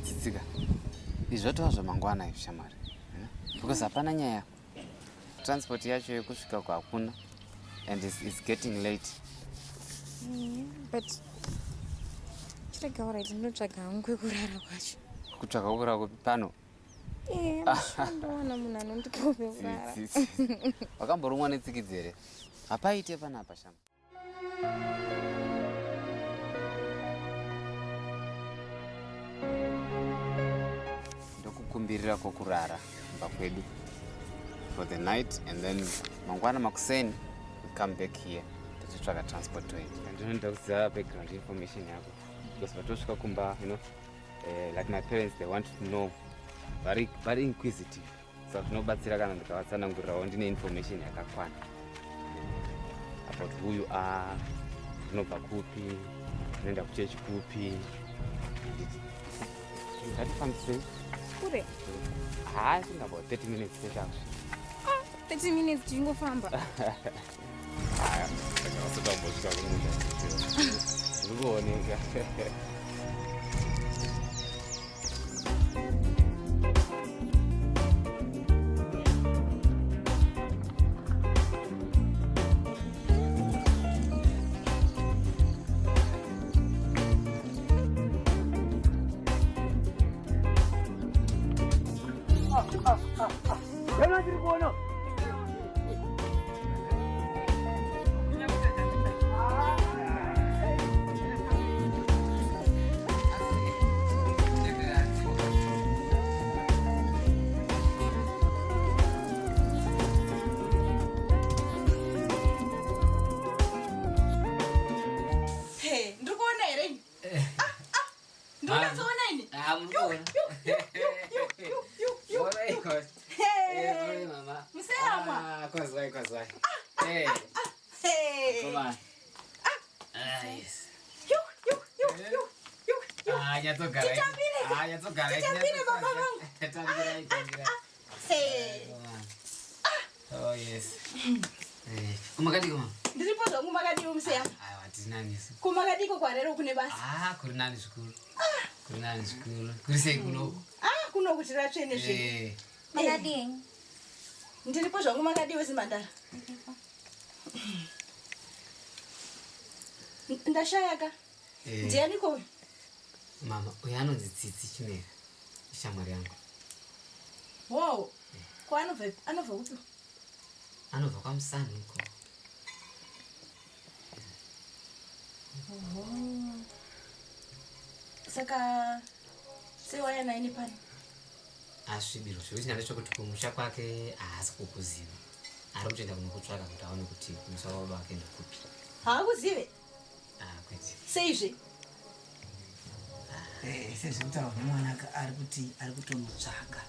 Tsitsika. Izvotova zvamangwana izvi shamwari. Because hapana nyaya. Transport yacho yekusvika kwakuna and it's getting late. But chirega alright, ndinotsvaga hangu kwekurara kwacho. Kutsvaga kwekurara kupi pano? Ndowana munhu anondipa pekurara. Wakamborumwa netsikidzi here? Hapaite panapa shama. Ndokukumbirira kwekurara kumba kwedu for the night, and then mangwana makuseni we come back here tichitsvaga transport to it. Ndinoda kuziva background information yako because patosvika kumba, you know, like my parents, they want to know, very inquisitive. So zvinobatsira kana ndikavatsanangurirawo ndine information yakakwana about who you are, unobva kupi, unoenda kuchechi kupi. Ngatifambisei kure. Think about 30 minutes actually. 30 minutes tingofamba. Haya, ndakasodambosvika kumunda. Ndikuoneka. Oh yes. Kumakadi koma. Ndiripo zvangu makadi umseya. Watinani su. Kumakadi ko kwarero kune basa. Kuri nani zvikuru. Kuri nani zvikuru. Kuri sei kuno. Kuno kuti ratsvene zvino. Makadi yenyu. Ndiripo zvangu makadi wesimandara. Ndashayaka. Ndiani ko? Mama, uyu anonzi Tsitsi Chimera. Shamwari yangu. Wow. Ko anobva kupi? Anobva kwaMusani uko. Saka sewaya naini pani? Asvibiro zvochinyanda chokuti kumusha kwake haasi kukuziva. Ari kutoenda kunokutsvaka kuti aone kuti kumusha wavo akaenda kupi. Haakuzive? Kwete. Seizve? Sezvekutaura nemwana ari kutomutsvaka.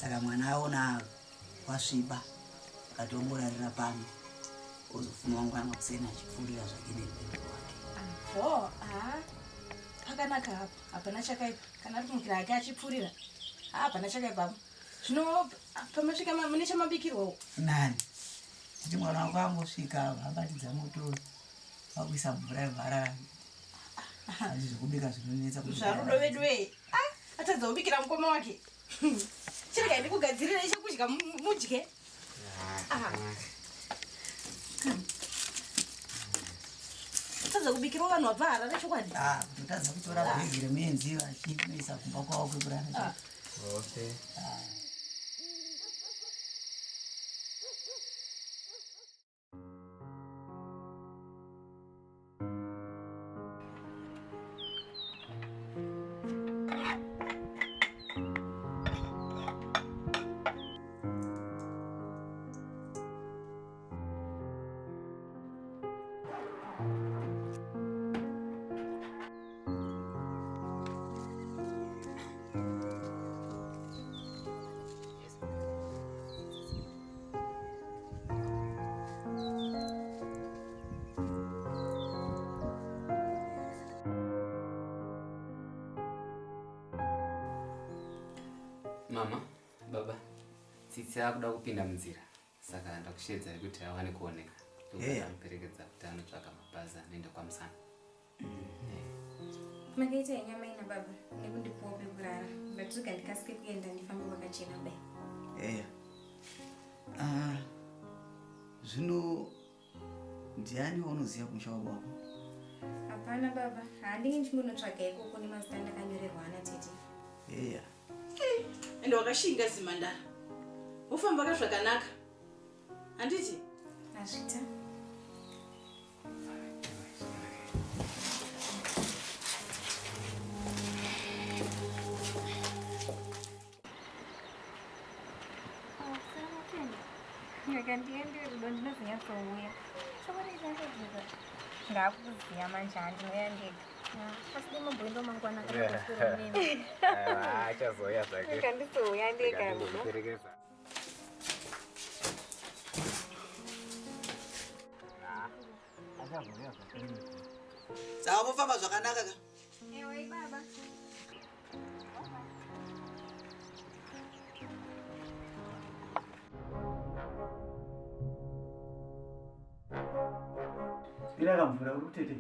Saka mwana aona wasviba akatomborarira pano ozofuma mangwana kusena achipfuurira zvake nerwendo rwake. Pakanaka apa. Hapana chakaipa. Kana ari kumukira ake achipfuurira. Hapana chakaipa apa. Zvino pamasvika mune chamabikirwawo. Nani? Kuti mwana wako angosvika abatidza moto wakuisa mvura yevhara. Zvekubika zvinonetsa kuti zvarudo vedu we. Atadza kubikira mukoma wake. Chirega ndikugadzirira chekudya mudye. Atadza kubikira vanhu vabva Harare chokwadi. Kutotadza kutora bhegi remenzi vachinoisa kumba kwavo kwekurara. Okay. Mama, baba, tsitsi akuda kupinda munzira, saka ndakushedza kuti awane kuoneka. Ndokuperekedza kuti anotsvaka mabhazi anoenda kwaMusana. Makaita nyama ina baba, nekundipuwa pekurara. Ndatuka ndikasike kuenda ndifambe wakachena kudai. Zvino ndiani waunoziva kumusha wako? Hapana baba, handingi ndichingonotsvaga ikoko nemazita ndakanyorerwa ana tete. Ende wakashinga zimandara. Ufamba zvakanaka. Handiti? Azvita. Ndakandiendera rudo ndinozinyatsouya. Chokurizvazvodzika. Ndakuziya manje handinoya ndega. Asi nemabhoindo mangwana kana kusura nini. Achazoya zvake. Ndikandisouya ndega rudo. Saka kufamba zvakanaka ka? Ewe baba. Ira kamvura uri kutete?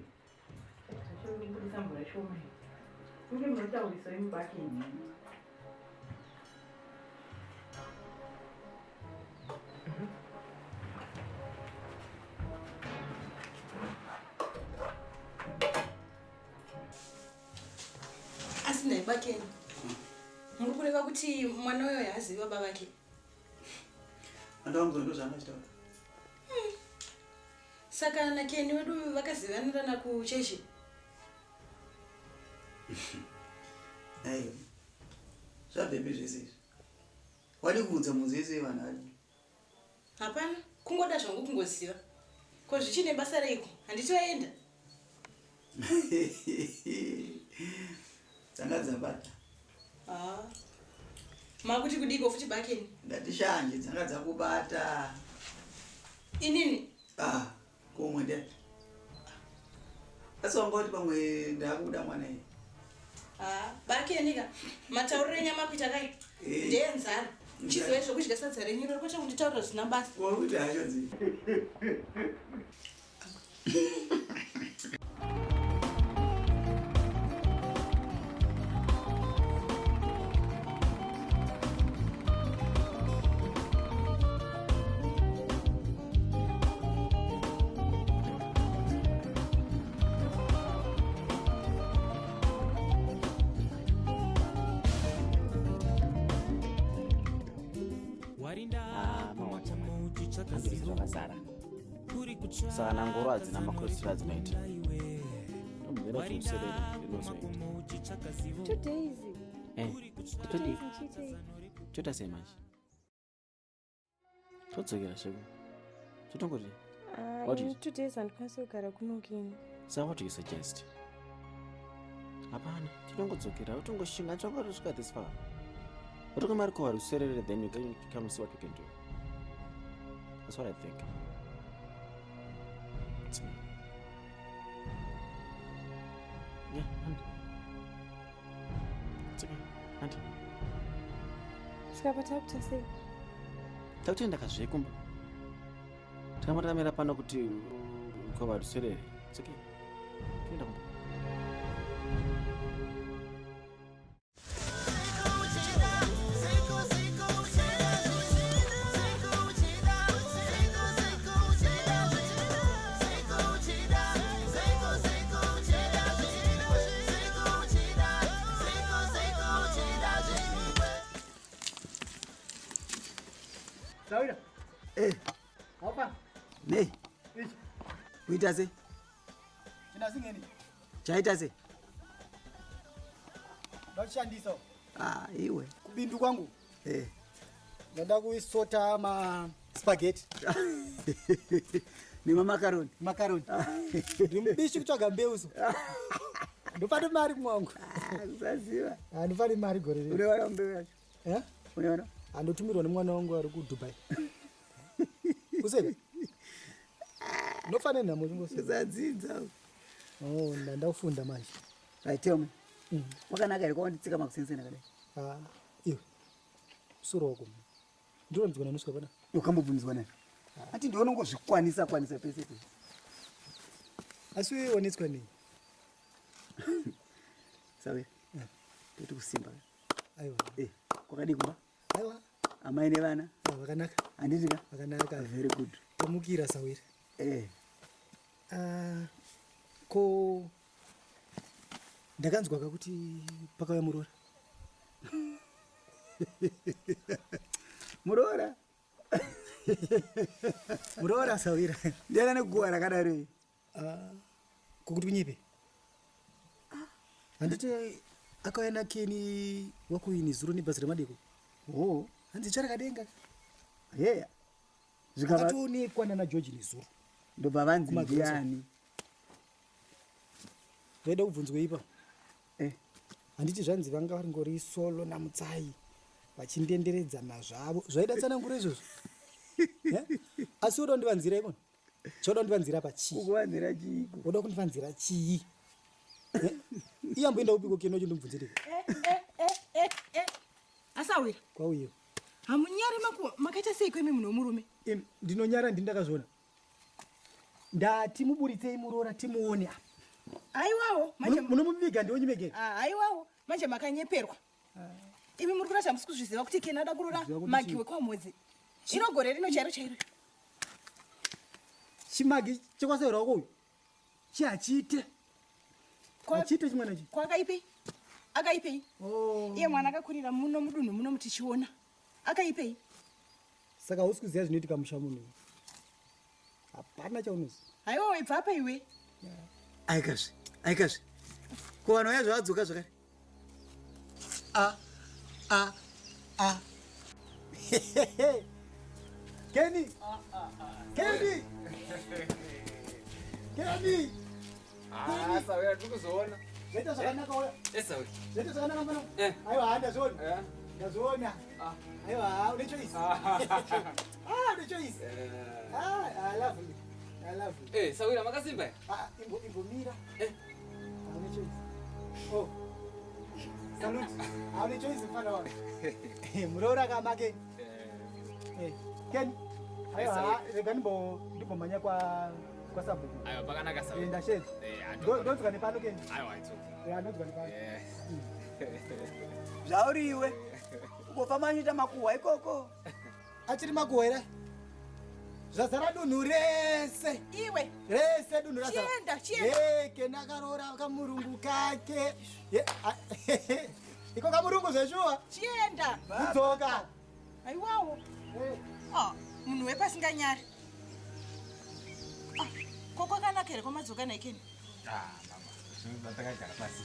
Zvachiri kubudisa mvura shoma. Kunge munotaurisa imubaki ini. Asi naibakeni. Muri kureva kuti mwana uyo haazivi baba vake. Andawangu ndo zvamachitaura. Saka nakeni wedu vakazivanirana kuchechi. Ayo. Zvabhebhi zvese izvi. Wadi kuudza munzi yese vanhu vari. Hapana, kungoda zvangu kungoziva. Ko zvichine basa reiko? Handiti waenda. Dzanga dzabata. Makuti kudiko futi bakeni? Ndati shanje dzanga dzakubata. Inini? Komwe ndati. Asi wangoti pamwe ndakuda mwana iyi. Bakeni ka mataurire nyama kuita kai. Ndenzara. Chizo izvo kudya sadza renyuro kwacha kunditaurira zvina basa. Wakuti hacho zi. Zvakazara. Saka nangoro hadzina makoritiro adzinoita. Ndombera kuti userere rinozoita. 2 days. Kutodii? Choita sei manje? Todzokera sheko. Chotongoti? 2 days handikwanisi kugara kunokini. So what do you suggest? Hapana, tinongodzokera utongoshinga chakatosvika this far. Utokamari kuhari userere, then you can come see what we can do. That's what I think. It's me. Yeah, Auntie. It's okay, Auntie. Skapa takuta sei? Takutoenda kazvekumba. Takamatamira pano kuti ukova userere. It's okay. Toenda kumba. Sawira. Hapa. Nei. Kuita sei? Chinasingeni. Chaita sei? Ndachandisa. Iwe. Kubindu kwangu. Ndada kuisota spaghetti. Ni macaroni. Macaroni. Ndimbishi kutsvaga mbeu zo. Ndopata mari mwangu. Kusaziva. Ndopata mari gore. Unewana mbeu yacho? Unewana? Andotumirwa nemwana wangu ari kuDubai. Usebe? Nofane namo chingose. Zadzidza. Ndandafunda manje. Right, tell me. Wakanaka iri kwanditsika makusensena kadai. Iwe. Suro wako. Ndiro ndikona noswa bana. Ukambobvunzwa naye. Ati ndiona ngozvikwanisa pese pese. Asi wewe wanetswa nei? Sawe. Toti kusimba. Aiwa. Kwakadi kumba? Aiwa. Amai nevana? Vakanaka. Handitika? Vakanaka. Very good. Tomukira Sawira. Ko ndakanzwa kuti pakauya Murora. Murora? Murora Sawira. Ndiana neguwa rakadaro. Kokuti kunyepe. Handiti akauya naKeni wakuini zuro nebhazi remadeko. Hanzi charakadenga. Yeah. Zvakatoonekwa nana George nezuro. Ndobva vanzi ndiani? Vaida kubvunzwe ipa. Handiti zvanzi vanga vari ngori Solo naMutsai vachindenderedzana zvavo. Zvaida tsanangura izvozvo. Asi unoda kundivanzira ikona? Choda kundivanzira pachii? Kukuvanzira chiiko? Unoda kundivanzira chii? Iyamboenda upiko Keni wachindimubvunzire. Asawira. Kwauyo. Hamunyari makaita sei kwemi munhu womurume? Ndinonyara ndindakazviona. Ndati muburitsei Murora timuone. Aiwawo, munomuviga ndionyimegeni. Aiwawo, manje makanyeperwa. Imi muri kurasha musi kuzviziva kuti Keni ada kurora magiwe kwamhodzi. Inogore rino chairo chairo. Chimagi chekwasawira wako uyu. Chiachite. Achite chimwana chi. Kwakaipei? Akaipei? Iye mwana akakurira muno mudunhu muno mutichiona. Akaipei? Saka usi kuziva zvinoitika musha munhu. Hapana chaunozi. Aiwa waibva apa iwe? Aikazve. Ko vanhu vaya zvavadzoka zvakare. Keni. Keni. Keni. Sawira tikuzoona. Zvaita zvakanaka uya. Sawira. Zvaita zvakanaka mwana. Aiwa ndazviona. Ndazviona. Aiwa une choice. Une choice. I love you. I love you. Sawira makasimba. Imbomira. Une choice. Salute. Une choice mfana wangu. Murora kama Keni. Keni. Aiwa rega ndimbomanya kwa sabuku. Aiwa pakanaka Sawira. Ndashedza. Ndonzwa nepano Keni. Aiwa it's okay. Ndonzwa nepano. Zvauriwe. Ukofamba uchiita makuhwa ikoko. Achiri makuhwa here? Zvazara dunhu rese. Iwe. Rese dunhu rasa. Chienda. Keni akarora kamurungu kake. Iko kamurungu zveshuwa. Chienda. Kudzoka. Aiwawo. Munhu wepasinganyari. Ko kwakanaka here kwamadzoka naKeni? Mama. Takagara pasi.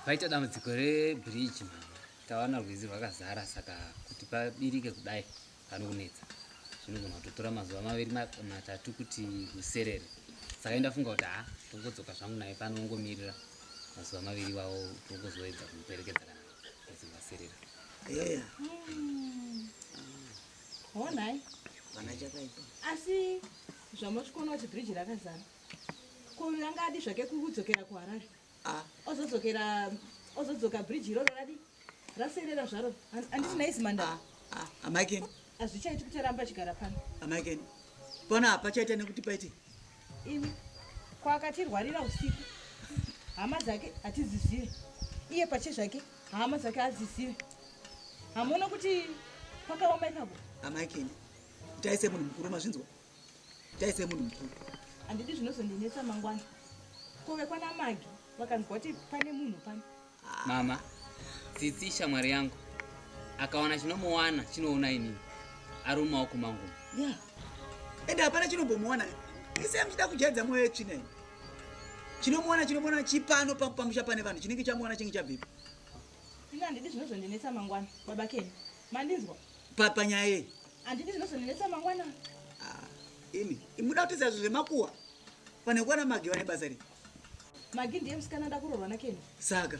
Paita dambudziko rebridge mama. Tawana rwizi rwakazara saka kuti pabirike kudai panokunetsa. Zvinogona kutotora mazuva 2-3 kuti ruserere. Saka ndafunga kuti tongodzoka zvangu naye pano nongomirira mazuva 2 wawo tongozoedza kumuperekedza kana kuzivaserera. Honai. Vana chakaipa. Asi zvamasvikona kuti bridge rakazara. Ko angadi zvake kudzokera kuHarare. Ozodzoka bridge iroro radi raserera zvaro. Handiti naisi manda. Amakeni. Hazvichaiti kuti aramba achigara pano. Amakeni. Pona apa chaita nekuti paite. Imi kwakatirwarira usiku. Hama dzake hatizizive. Iye pache zvake hama dzake hadzizive. Hamuona kuti pakaoma ipapo. Amakeni. Taise munhu mukuru mazvinzwa. Taise munhu mukuru. Handidi zvinozondinetsa mangwana. Kove kwana Magi vakanzwa kuti pane munhu pano. Mama, tsitsi shamwari yangu akaona chinomuwana chinoona inini ari mumaoko mangu. Ya. Ende hapana chinombomuwana. Ese mchida kujaidza mwoyo yetsvina ini. Chinomuwana chipano pamusha pane vanhu. Chinenge chamuwana chinge chabvepi. Ina handidi zvinozondinetsa mangwana. Baba Ken, mandinzwa? Panyaya yeyi. Handidi zvinozondinetsa mangwana. Imi, muda kutiza zvemakuwa. Pane kwana Magi vane basa ri. Magi ndiye musikana ada kuroorwa naKen. Saka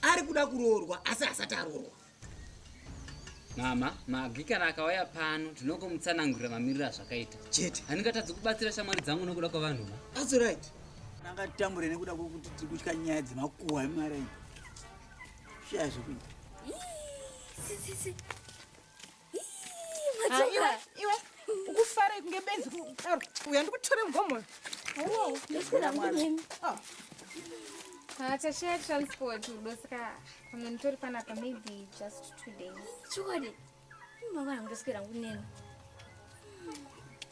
ari kuda kuroorwa asi asati aroorwa. Mama, Magi kana akauya pano tinongomutsanangurira mamiriro azvakaita. Chete. Handingatadzi kubatsira shamwari dzangu nokuda kwavanhu. That's right. Nangatambure nekuda kwokuti tiri kutya nyaya dzemakuwa emari iyi. Shaya zvekuita. Sisi. Iwe ukufara kunge benzi uya ndikutore mgomo. Ndisina ngumini. Tashare transport udosika pamenitori panapa maybe just 2 days. Chukode. Mangwana ndoswera ngunene.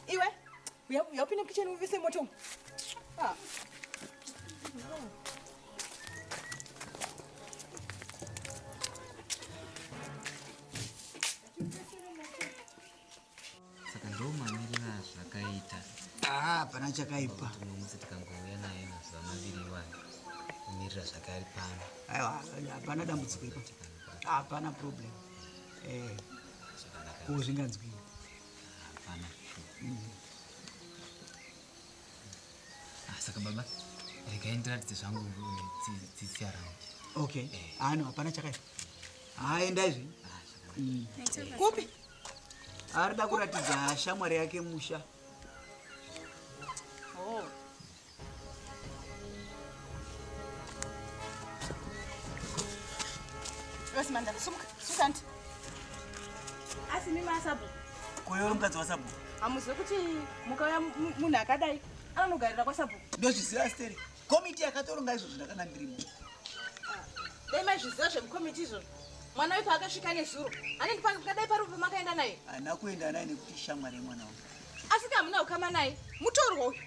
Iwe uya upinde kitchen uvise moto. Saka ndomamirira zvakaita. Pana chakaipa. Musi tikangouya naye mazuva maviri iwayo kumirira zvakari pano. Aiwa, hapana dambudziko ipo. Hapana problem. Kuzvinganzwini. Hapana. Saka baba, regai ndiratidze zvangu tsitsi arangu. Okay. Ano hapana chakaipa. Endazve. Kupi? Arida kuratidza shamwari yake musha. Rasimanda, sukanti. Asimi masabu. Koyo mukadzi wasabu. Amuzive kuti mukauya munhu akadai anogarira kwasabu. Ndozviziva Steri. Komiti yakatoronga izvozvo ndakanga ndirimo. Dai maizviziva zvemukomiti izvozvo. Mwana wepa akasvika nezuro. Anenge pakadai pari pamakaenda naye. Hana kuenda naye nekuti shamwari yemwana wangu. Asi kana hamuna kukama naye, mutorwa uyu.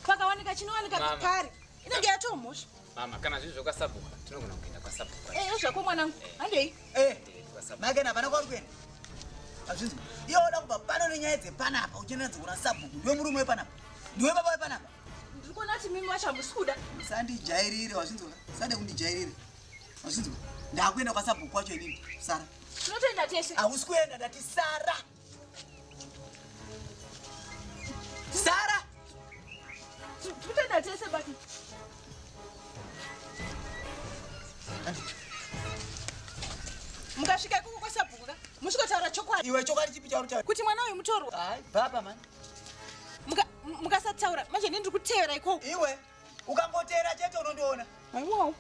Pakawanika chinowanika pari. Inenge yatomhosva. Mama, kana zvizvo kwasabuka tinogona kuenda kwasabuka. Zvako mwanangu. Handei. Makena hapana kwari kuenda. Azvinzwa. Iye oda kubva pano nenyaya dzepanapa uchienda dzikuna sabhuku. Ndiwe murume wepanapa. Ndiwe baba wepanapa. Ndiri kuona kuti mimi wacho hamusuda. Musandijairire, wazvinzwa. Sande kundijairire. Wazvinzwa. Ndakuenda kwasabhuku kwacho inini. Sara. Tinotoenda tese. Hausi kuenda ndati Sara. Sara. Tinotoenda tese bati. Mukasvika ikoko kwasabhuku ka? Musvikotaura chokwadi. Iwe chokwadi chipi chauri chauri? Kuti mwana uyu mutorwa. Hai, baba man. Mukasataura, manje ndiri kuteera ikoko. Iwe ukangoteera chete unondoona. Aiwa.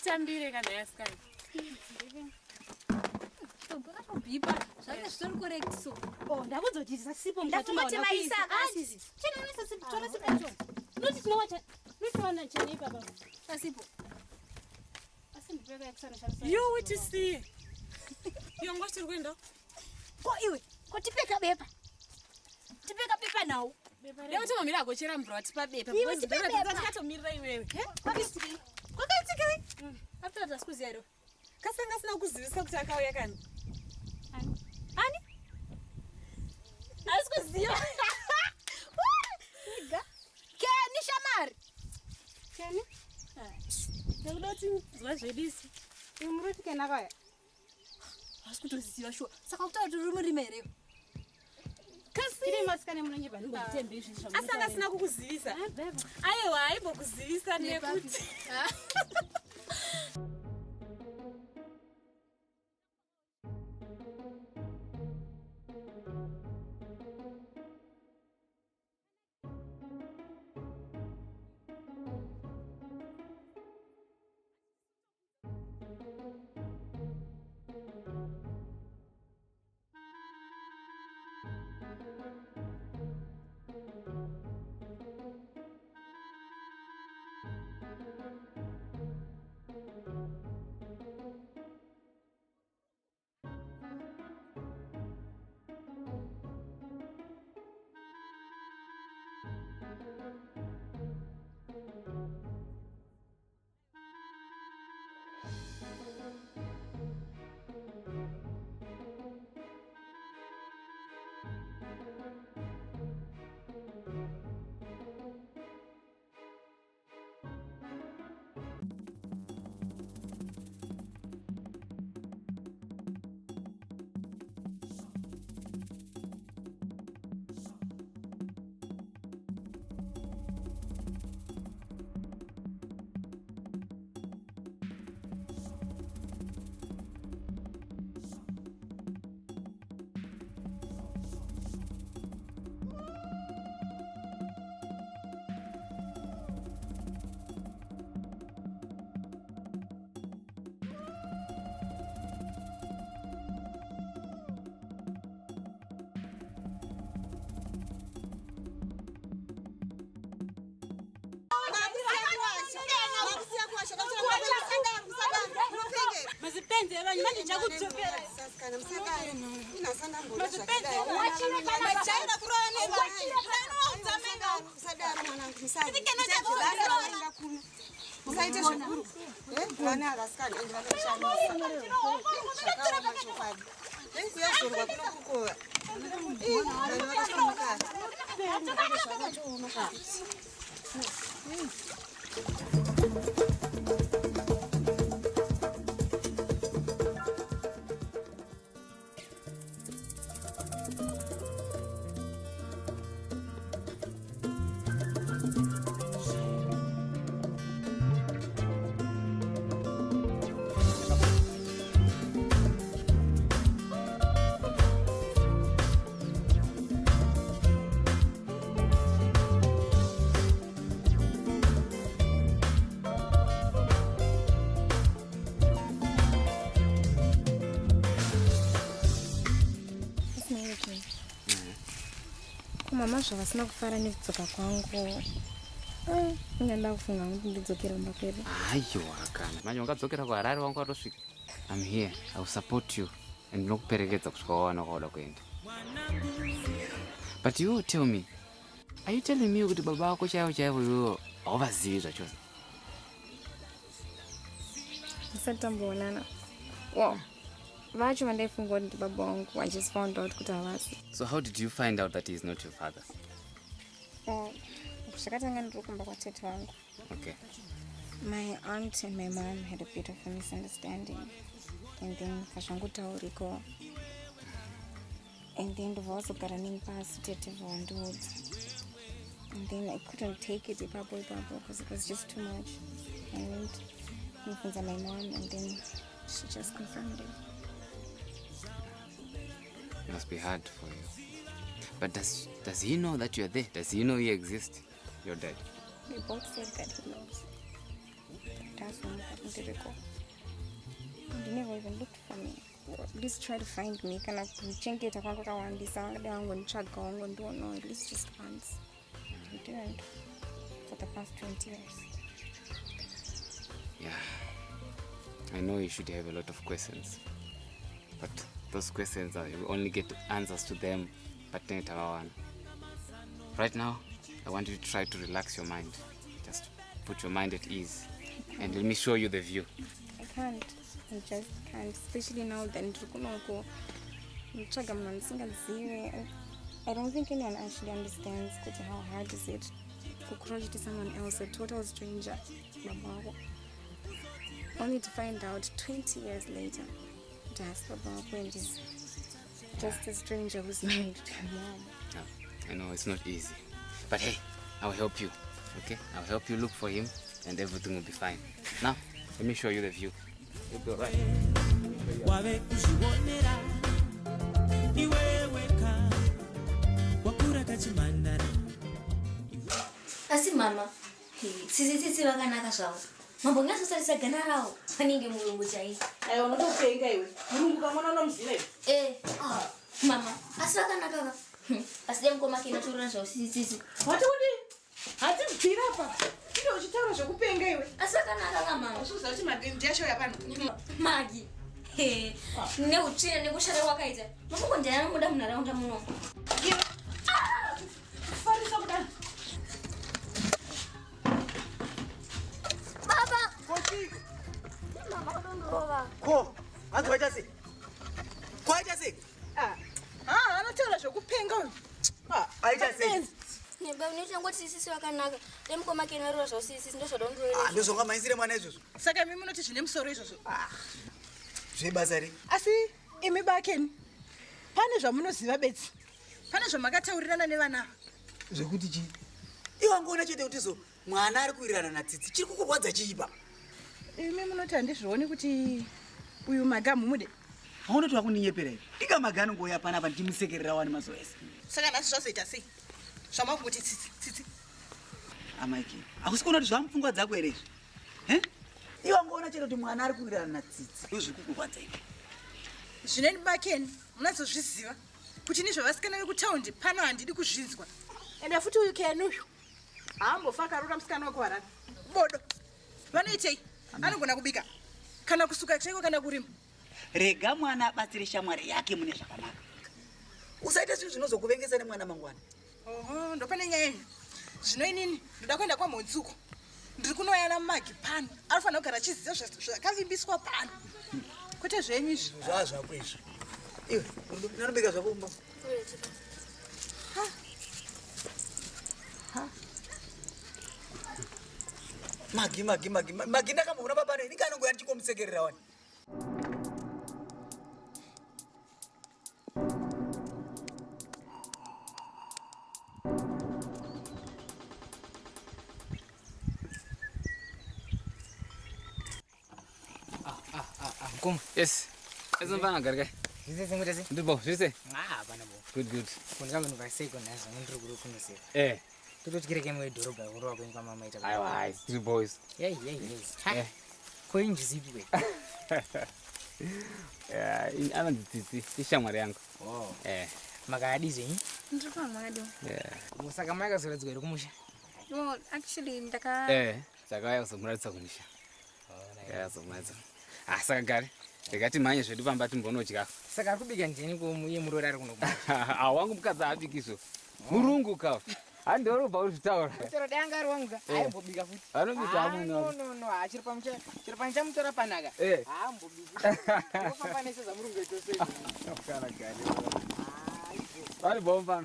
Tambire kana yasikana. Bipa, zvanga zvitori correct so. Ndabudza kuti sasipo mukatuma maisa asisi. Chino nesa sipo tora sipo icho. Noti tinowacha, noti chani baba. Sasipo. Asindipeka yakusana shamisa. You what you see? Yongo tiri kuenda. Ko iwe, ko tipeka bepa. Tipeka bepa nawo. Leo tuma mira agochera mbro atipa bepa. Iwe tipeka bepa. Ndikatomirira iwewe. Kwakisiki. Kwakaitika. After that sikuziya ro. Kasanga sina kuzivisa kuti akauya kani. Ani? Asikuziya. Niga. Keni shamari. Keni? Ndakudati zwa zvedisi. Umroti kena akauya. Asikutoziva shuwa. Saka kutaura kuti uri murime here. tiri masikane munenge vanongotembe izvi asanga sina kukuzivisa aiwa aimbokuzivisa nekuti mazipenze vanhu vandicha kudzokera Kana msangano inasana ngoro mazipenze wachina kana chaira kurova nevanhu udzamenga kusadara mwanangu msangano ndikena kuno musaite zvikuru vana avasikana ende vanoshandisa zvakaoma chokwadi kuyazorwa kuno kukova vanhu vakasomukana zvakachooma kabisa mama zvavasina kufara nekudzoka kwangu unyanda kufunga kuti ndidzokera kumba kwedu. Aiwa kana manje ungadzokera kuHarare wangu watosvika. I'm here. I will support you and ndinokuperekedza kusvika wawana kwauda kuenda. But you tell me, are you telling me kuti baba wako chaivo iwewe hauvazivi zvachose? Ndisati tamboonana. Wow. Vacho vandaifunga kuti baba wangu. I just found out kuti havasi. So how did you find out that he is not your father? Zvakatanga ndiri kumba kwatete wangu. Okay. My aunt and my mom had a bit of a misunderstanding. And then kazvangutauriko. And then ndovazogara pasi tete vandudza. And then I couldn't take it ipapo because it was just too much. I went to my mom and then she just confirmed it. It must be hard for you. But does he know that you're there? Does he know you exist? Your dad? They both said that he knows. That's when I recall. They never even looked for me. At least try to find me. Can I change it? I can't go around this. I'm going to check. I'm going to do no. At least just once. He didn't. For the past 20 years. Yeah. I know you should have a lot of questions. But those questions you only get answers to them. But right now, I want you to try to relax your mind. Just put your mind at ease. And let me show you the view. I can't. I just can't. Especially now that I don't think anyone actually understands how hard is it for crush to someone else, a total stranger. Only to find out 20 years later that Baba is just a stranger who's married to a mom. I know it's not easy. But hey, I'll help you. Okay? I'll help you look for him and everything will be fine. Now, let me show you the view. You'll be alright. Asi mama, sisi vakanaka zvavo. Mambonga sosarisa gana ravo. Paninge mulungu chai. Aiwa unotopenga iwe. Mulungu kamwana unomuziva iwe. Mama, asi vakanaka va. Asi dai mukoma kena torona zvavo sisi. Wati kuti? Hati mbira apa. Ino uchitaura zvekupenga iwe. Asi vakanaka va mama. Usuza kuti madindi yacho yapano. Magi. Neutsvina nekushara wakaita. Mafungo ndiyanomuda munharaunda muno. Iwe. Farisa kudani. Baba. Kochi. Mama kudondorova. Ko, hanzi waita sei? Kwaita sei? Anotaura zvekupenga uyu. Aita sei? Neba unochangoti sisi vakanaka. Dai mukoma kena rova zvavo sisi ndozvodondoreva. Ndozonga mainzire mwana izvozvo. Saka imi munoti zvine musoro izvozvo. Zvebasa ri. Asi imi bakeni. Pane zvamunoziva bedzi. Pane zvamakataurirana nevana. Zvekuti chii? Iwe ngoona chete kuti mwana ari kuwirirana natsitsi. Chiri kukurwadza chiipa. Imi munoti handizvioni kuti uyu magamu mude. Haunoti wakuninyepera iwe. Dika magano ngoya panapa ndimusekerera wani mazuva ese. Saka nhasi zvazoita sei? Zvamangoti tsitsi. Amaiki. Hakusikuona kuti zvamupfungwa dzako here izvi? Iwe ngoona chete kuti mwana ari kuwirirana natsitsi. Ndozviri kukurwadza iwe. Zvineni bakeni munazozviziva kuti ni zvavasikana vekutaundi pano handidi kuzvinzwa. Ende futi uyu keni uyu haambofa akarora musikana wako Harare. Bodo. Vanoitei? Anogona kubika kana kusuka chaiko kana kurima. Rega mwana abatsire shamwari yake mune zvakanaka. Usaita zvinhu zvinozokuvengesa nemwana mangwana. Oho, ndopane nyaya yenyu. Zvino inini ndoda kuenda kwaMhonzuko. Ndiri kunoyana mumagi pano. Anofanira kugara achiziva zvakavimbiswa pano. Kwete zvenyu izvi. Zvazvako izvi. Iwe, unobika zvako mumba. Magi ndakamboona papano ini kanongoya ndichikomusekerera wani. Kom. Yes. Ezomfana gargai. Zvise sengutese? Ndibo, zvise? Hapana bo. Good. Kundikanonoka sei kunazo ndiri kuri kunoseka. Tototyire kemwe wedhorobha kurova kwenyu kwamama ita. Aiwa, three boys. Hey. Koinji zipi we? Anonzi Tsitsi, ishamwari yangu. Makadi zvenyu? Ndiri pamwadi. Saka makazoradzwa here kumusha? No, actually ndaka Saka kuzomuratidza kumusha. Yazomuratidza. Saka gare. Ndikati mhanye zvedu pamba timbonodya. Saka ari kubika ndini kuye murori ari kunokumusha. Wangu mukadzi aabikizvo. Murungu kawo. Handorobva uzvitaura. Chero dai anga ari wangu aimbobika futi. Anobika hamuna. No, chiri pamuchamutora panaka. Haambobiki. Ofamba neseza murungu etosei. Kana gare. Ari bomba.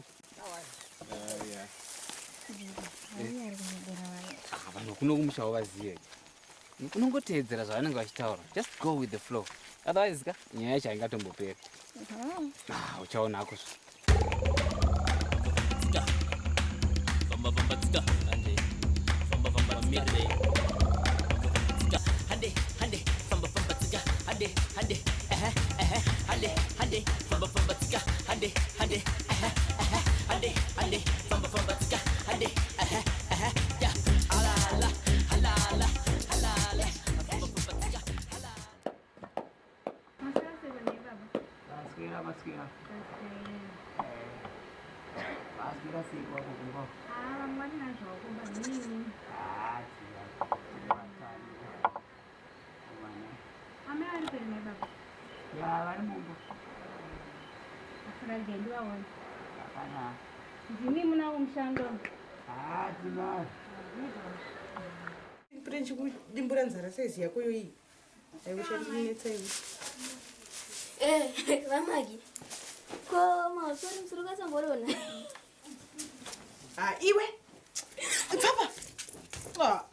Vanhu kuno kumushawo vaziye. Unongoteedzera zvavanenge vachitaura. Just go with the flow. Otherwise nyaya yacho haingatomboperi. Uchaonako. Ndimi munawo mushando. Prenchi kudimbura nzara saizi yako iyo iyi. Aikushandinetsa iwe. Vamagi. Ko mausori musoro kasangorona. Iwe. Papa.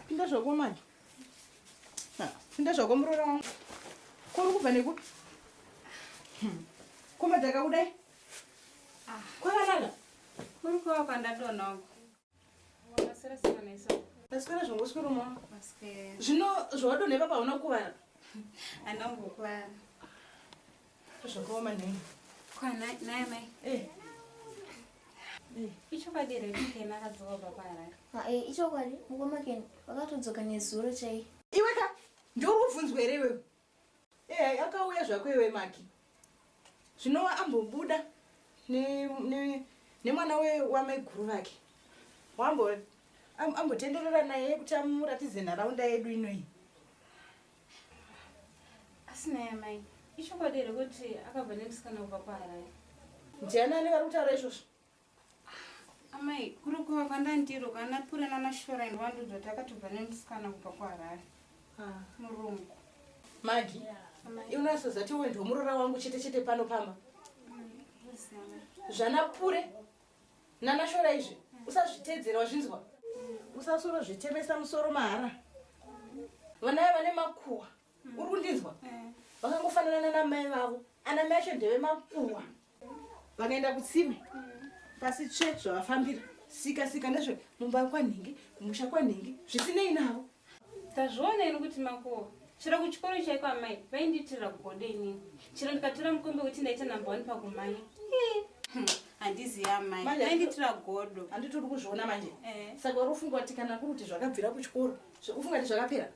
Pinda zvako manje. Pinda zvako murora wangu. Kuri kubva nekupi? Komadhaka kudai. kwakanaka Kuri kuva kwandadonako. Wakasirasira neso. ndaswera zvongoswero mwa Basike. zvino zvawadonhe papa hauna kuvara Anambokuvara. zvakaoma nei Naye mai. Ichokwadi here kuti Kena akadzoka papa Harare. Ichokwadi mukomakeni vakatodzoka nezuro chai. iwe ka ndiuri kubvunzwa here iwewe akauya zvako iwe Maki zvino ambobuda nemwana wamaiguru vake ambotenderera naye kuti amuratidze nharaunda yedu inoyi. Asi naye mai. Ichokwadi here kuti akabva nemusikana kupapa Harare. ndianani vari kutaura izvozvo? Amai, kuri kuva kwandandiro kana pure nanashora indwandudzo kuti akatobva nemusikana kubva kuHarare. Murungu. Magi iwe unasozati uwe ndomurora wangu chete chete pano pamba zvana pure nanashora izvi usazvitedzera wazvinzwa usasoro zvitemesa musoro mahara vanaye vane makuhwa uri kundinzwa vakangofanana namai vavo ana mai acho ndeve makuhwa vakaenda kutsime pasi tsve zvavafambira sika ndezve mumba kwanhingi kumusha kwanhingi zvisinei navo. Tazvionei kuti makuhwa chiro kuchikoro chaiko amai vaindiitira gode inini chiro ndikatora mukombe kuti ndaita namba 1 pakumanya handizivi amai vaindiitira godo handitori kuzviona manje saka uri ufunga kuti kana kuri kuti zvakabvira kuchikoro ufunga kuti zvakapera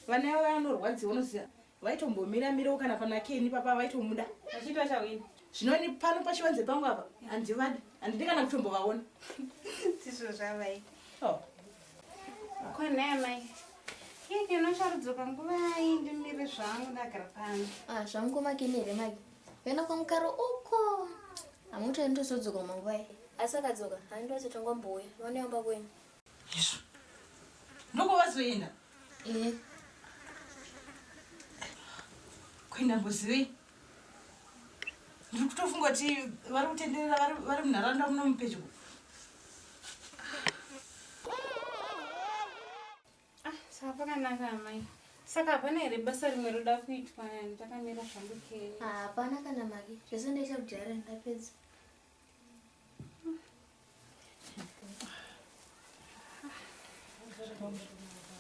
vana avo vanorwadziwa unoziva vaitombomira kana pana Keni papa vaitomuda achiitwa chawini zvinoni pano pachivanze pangu apa handivadi handidi kana kutombovaona tizvo zvavai kwanaye amai Kena ucharudzoka nguva ndimire zvangu ndagara pano. Zvamukomakeni here Magi vaenda kwamukaro uko hamuti ndozodzoka manguva asi akadzoka handindozotongombouya vaneamba kwenu izvo ndoko vazoenda kuenda mbozivei ndiri kutofunga kuti vari kutenderera vari munharaunda muno mupedyo. Saka pakanaka amai. Saka hapana here basa rimwe roda kuitwa ndakamira zvangu Keni? Hapana kana Magi zvese ndaita kudhara ndapedza.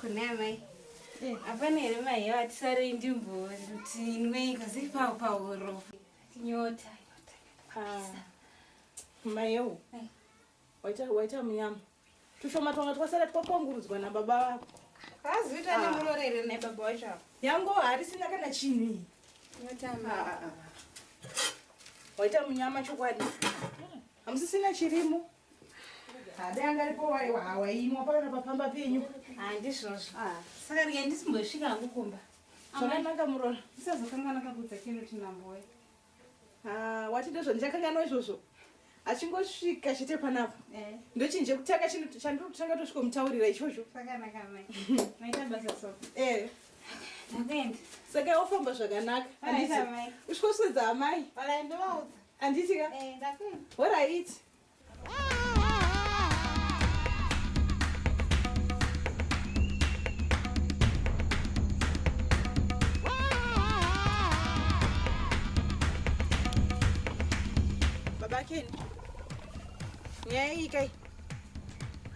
Kune amai. Hapana here maiva tisarei ndimbo kuti inwei kazi pahuro nyota. Maiyo waita munyama tushoma twanga twasara twapangurudzwa nababa vako kaziita nemurorere nebaba wacho yango harisina kana chini waita munyama chokwadi hamusisina chirimo hade angaripo waimwa pana papamba penyu handizvozvo saka rike ndisimbosvika hangu kumba zvakanaka murora ndisazokanganwa kakudza kino tinamboya wati ndozvo ndichakanganwa izvozvo achingosvika chete panapa ndochinje kutanga chandotanga tosvika mutaurira ichocho pakanaka mai maita basa so ndakuenda saka wafamba zvakanaka usvikoswedza amai handitika oright. baba Keni nyaya iyi kai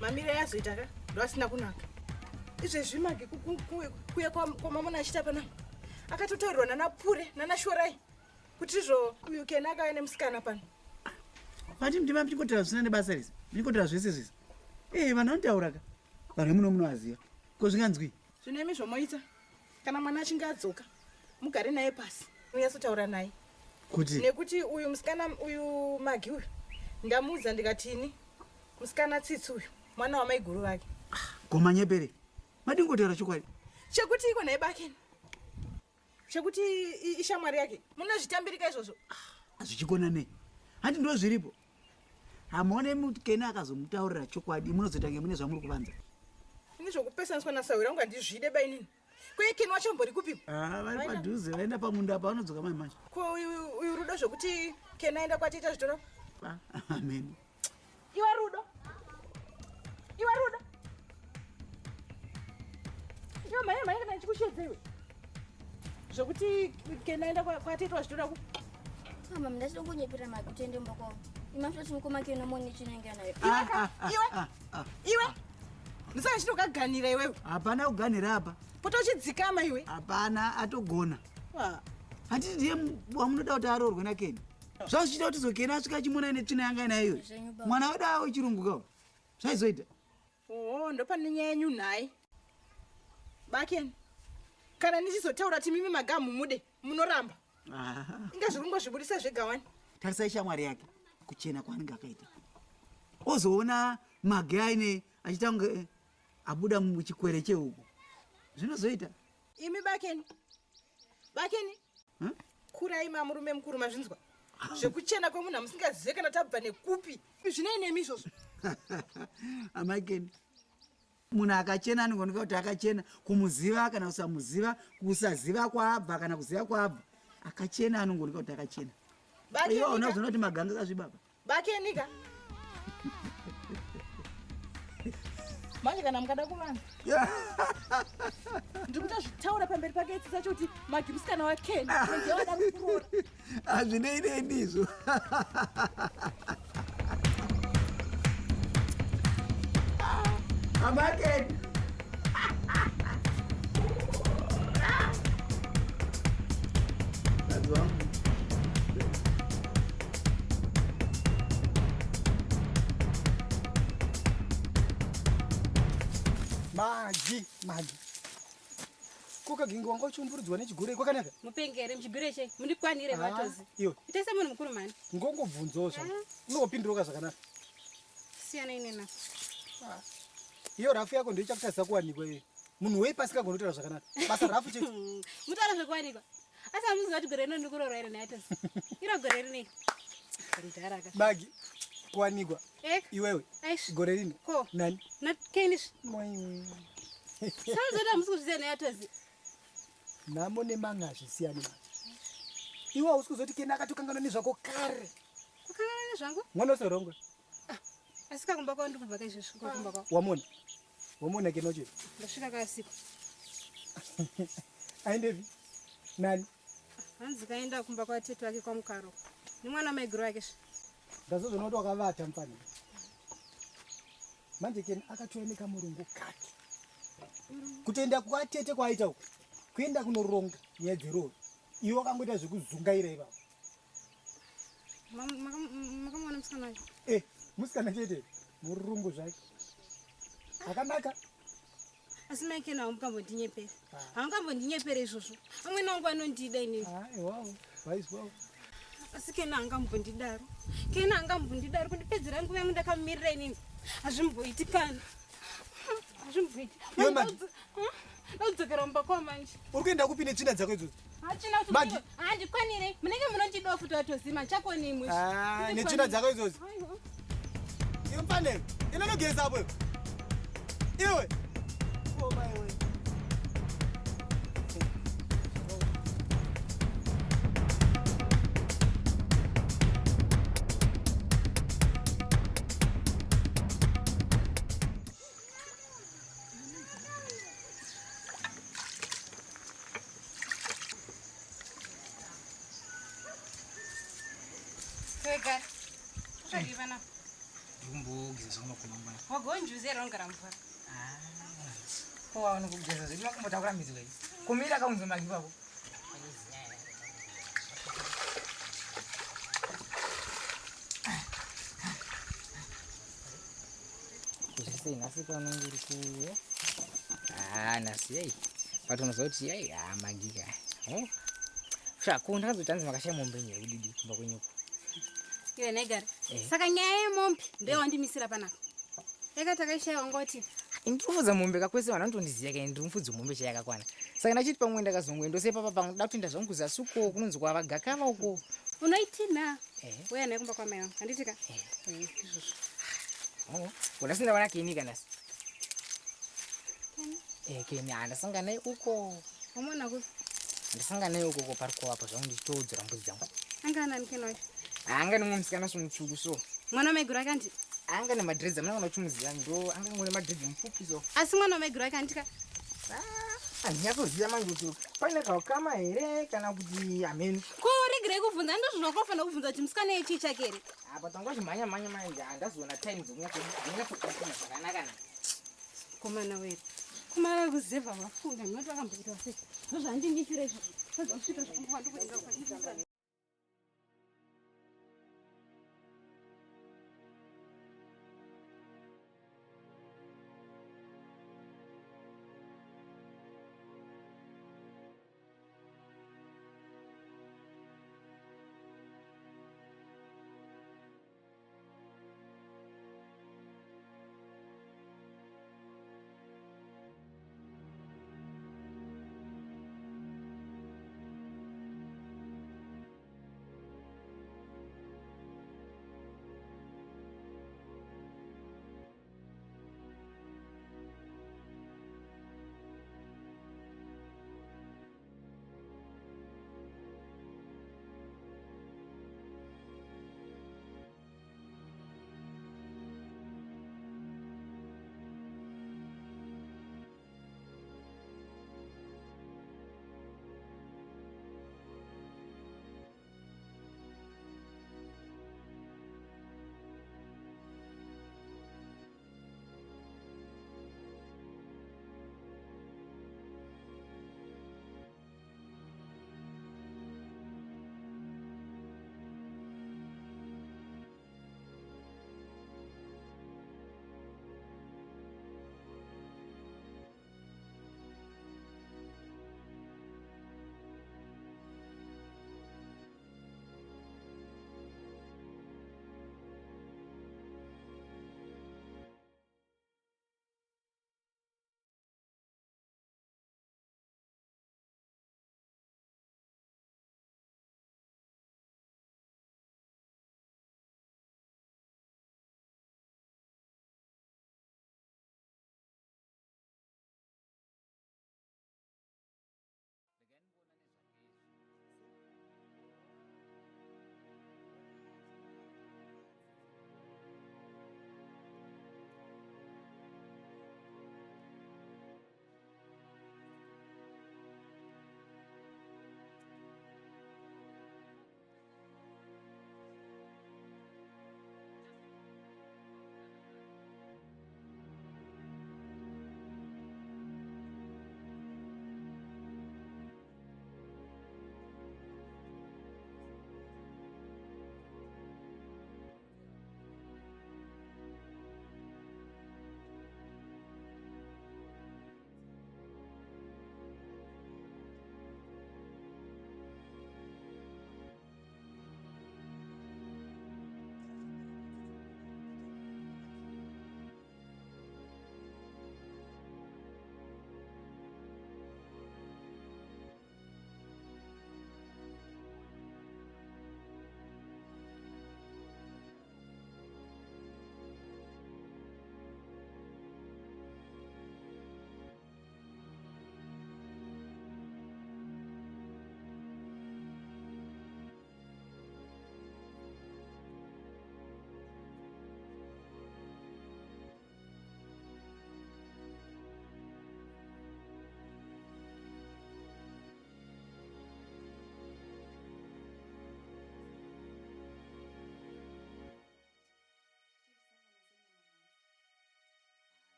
mamiro yazoita ka ndo asina kunaka izvezvi Magi kuya kwamamona achita pana akatotaurirwa nanapure nanashorai kuti izvo uyu Keni akauya nemusikana pano pati ndima mchikotera zvisina nebasa risi mchikotera zvese zvisi vanhu vanotaura ka vanhu vemuno munovaziva ko zvinganzwi zvino imi zvomoita kana mwana achinge adzoka mugare naye pasi munyatsotaura naye kuti nekuti uyu musikana uyu Magi uyu ndamuudza ndikatini musikana Tsitsi uyu mwana wamaiguru vake gomanyepere madingotaura chokwadi chekuti iko naye bakeni chekuti ishamwari yake munozvitambirika izvozvo hazvichikona nei hati ndo zviripo hamaone Keni akazomutaurira chokwadi munozotange mune zvamuri kuvanza ini zvokupesaniswa nasawira unga ndizvide bainini kweye Keni wachambori kupipo vari padhuze vaenda pamunda apa vanodzoka mai manje ko uyu rudo zvokuti Keni aenda kwatiita zvitora amen iwe rudo iwe mai kana chikushedza iwe zvokuti Keni aenda kwatiitwa zvitora ku Mama ndachongonyepera makutende mboko. Imashoti mukomake nomoni chinenge nayo. Iwe. Ndisaka chinokaganira iwewe. Hapana kuganira apa. Poto uchidzikama iwe. Hapana atogona. Handiti ndiye wamunoda kuti aroorwe naKeni. Zvazvichita kuti zokena asvika chimuna netsvina yanga inayo. Mwana wedu awo chirungukawo. Zvaizoita. Ndopane nyaya yenyu nhaye. Bakeni. Kana ndichizotaura kuti mimi magamu mude munoramba. Inga zvirungo zvibudisa zvegawani. Tarisai shamwari yake kuchena kwaanenge akaita. Ozoona mage aine achitanga abuda muchikwere chehuku. Zvinozoita. Imi Bakeni. Bakeni. Kurai mamurume mukuru mazvinzwa. Zvekuchena kwemunhu amusingazive kana tabva nekupi. Zvinei nemi izvozvo. Amakeni. Munhu akachena anogoneka kuti akachena, kumuziva kana kusamuziva, kusaziva kwaabva kana kuziva kwaabva. Akachena anogoneka kuti akachena. Iwe unozoona kuti maganga kazvibaba. Bakenika. Manje kana mukada kuvana. Ndiri kutazvitaura pamberi pake chacho kuti magimusikana waKeni ndiye wada kuroora. Hazvinei ndizvo. Amakeni. That's wrong. Magi. Kuka gingo wanga uchiumburidzwa nechigure kwakanaka. Mupengere mchigure che. Mundikwanire vatozi. Iyo. Itaisa munhu mukuru mani. Ngongobvunzawo zvangu. Unopinduroka zvakanaka. Siyana inena. Iyo rafu yako ndio ichakutarisa kuwanikwa iye. Munhu weipasika gonotaura zvakanaka. Basa rafu chete. Mutaura zvekuwanikwa. Asi amuziva kuti gore rino ndikuroora here naitozi. Iro gore rinei. Ritaraka. Magi. Kuwanikwa. Iwewe. Gore rino. Ko. Nani? NaKeni. Sanzoda musi kuzviziva naitozi. Namo nemangashi siyani. Iwe hausi kuzoti Keni akatokangana nezvako kare. Kukangana nezvangu? Mwana usorongwa. Asi kakumba kwao ndikubva kaizvozvo kakumba kwao. Wamona Keni wacho. Ndasvika kasiku. Aendevi? Nani? Hanzi kaenda kumba kwatete wake kwaMukaro. Ni mwana wamaiguru wake. Ndazozvona kuti wakavata mufanira. Manje Keni akatora nekamurungu kake. Kutoenda kwatete kwaita uko. Kuenda kunoronga nyaya dzeroho. Iwe wakangoita zvekuzungaira ipapo. Makamwana musikana wacho. Musikana chete murungu zvake. Akanaka. Asi maikena hamukambondinyepera. Hamukambondinyepera izvozvo. Amweni wangu anondida inini. Wow. Vaiswawo. Asi Keni hangambondidaro. Keni hangambondidaro kundipedzera nguva yangu ndakamumirira inini. Hazvimboiti kana. Hazvimboiti. Ndaudzokera mumba kwao manje. Uri kuenda kupi netsvina dzako idzodzo? Hachina kuti handikwanire. Munenge munondidawo futi watozima chakoni imwe. Netsvina dzako idzodzo. Iwe mfanelo. Inonogeza hapo. Iwe. Oh my way. Kwega. Kushadivana. Ndikumbogiza zvamakumangwana. Wagonjuzera ungara mvura. Waona kugeza zviri makumbotakura midziyo iyi. Kumira kaunze magi pako. Kuzvise nhasi pano ngiri kuyo. Nhasi yai. Patonozoti yai magika. Shako ndakazotanzi makashaya mombe nyaya kudidi kumba kwenyuko. Iwe Negari. Saka nyaya yemombe ndiyo wandimisira panapa. Yakati akaishaya wangoti. Ndikufudza mombe kakwese vanhu vanotoniziya kai ndirimufudzi mombe chayakakwana. Saka ndachiti pamwe ndakazongoendosa ipapa pamwe ndakuti ndazvangu kuzasuko kunonzi kwava gakava uko. Unoitina? Weya naye kumba kwamai vangu. Handitika? Unasinda wana Keni kanasi. Keni andasanga naye uko. Wamona kupi? Andasanga naye uko parikuwa apa zvangu ndichitodzera mbudzi dzangu. Anga nani Keni wacho? Anga nimwe musikana somutsvuku so. Mwana wamaiguru wake andi? Anga nemadredzi amuna kunochumuziya ndo anga ngone madredzi mupfupi so. Asi mwana wamaiguru wake andika? Handinyakuziya manje kuti pane kakama here kana kuti ameni. Kuri ndirigirei kuvhunza ndozvinofanira kuvhunza kuti musikana yechi chakere apa tangozvimhanya mhanya manje handazoona time dzekunyatsokuona zvakanaka na komana wedu kumara kuzevha vafunda minoti vakamboitwa sei zvozvandingisira izvozvo zvazakusvika zvakandikwandikuenga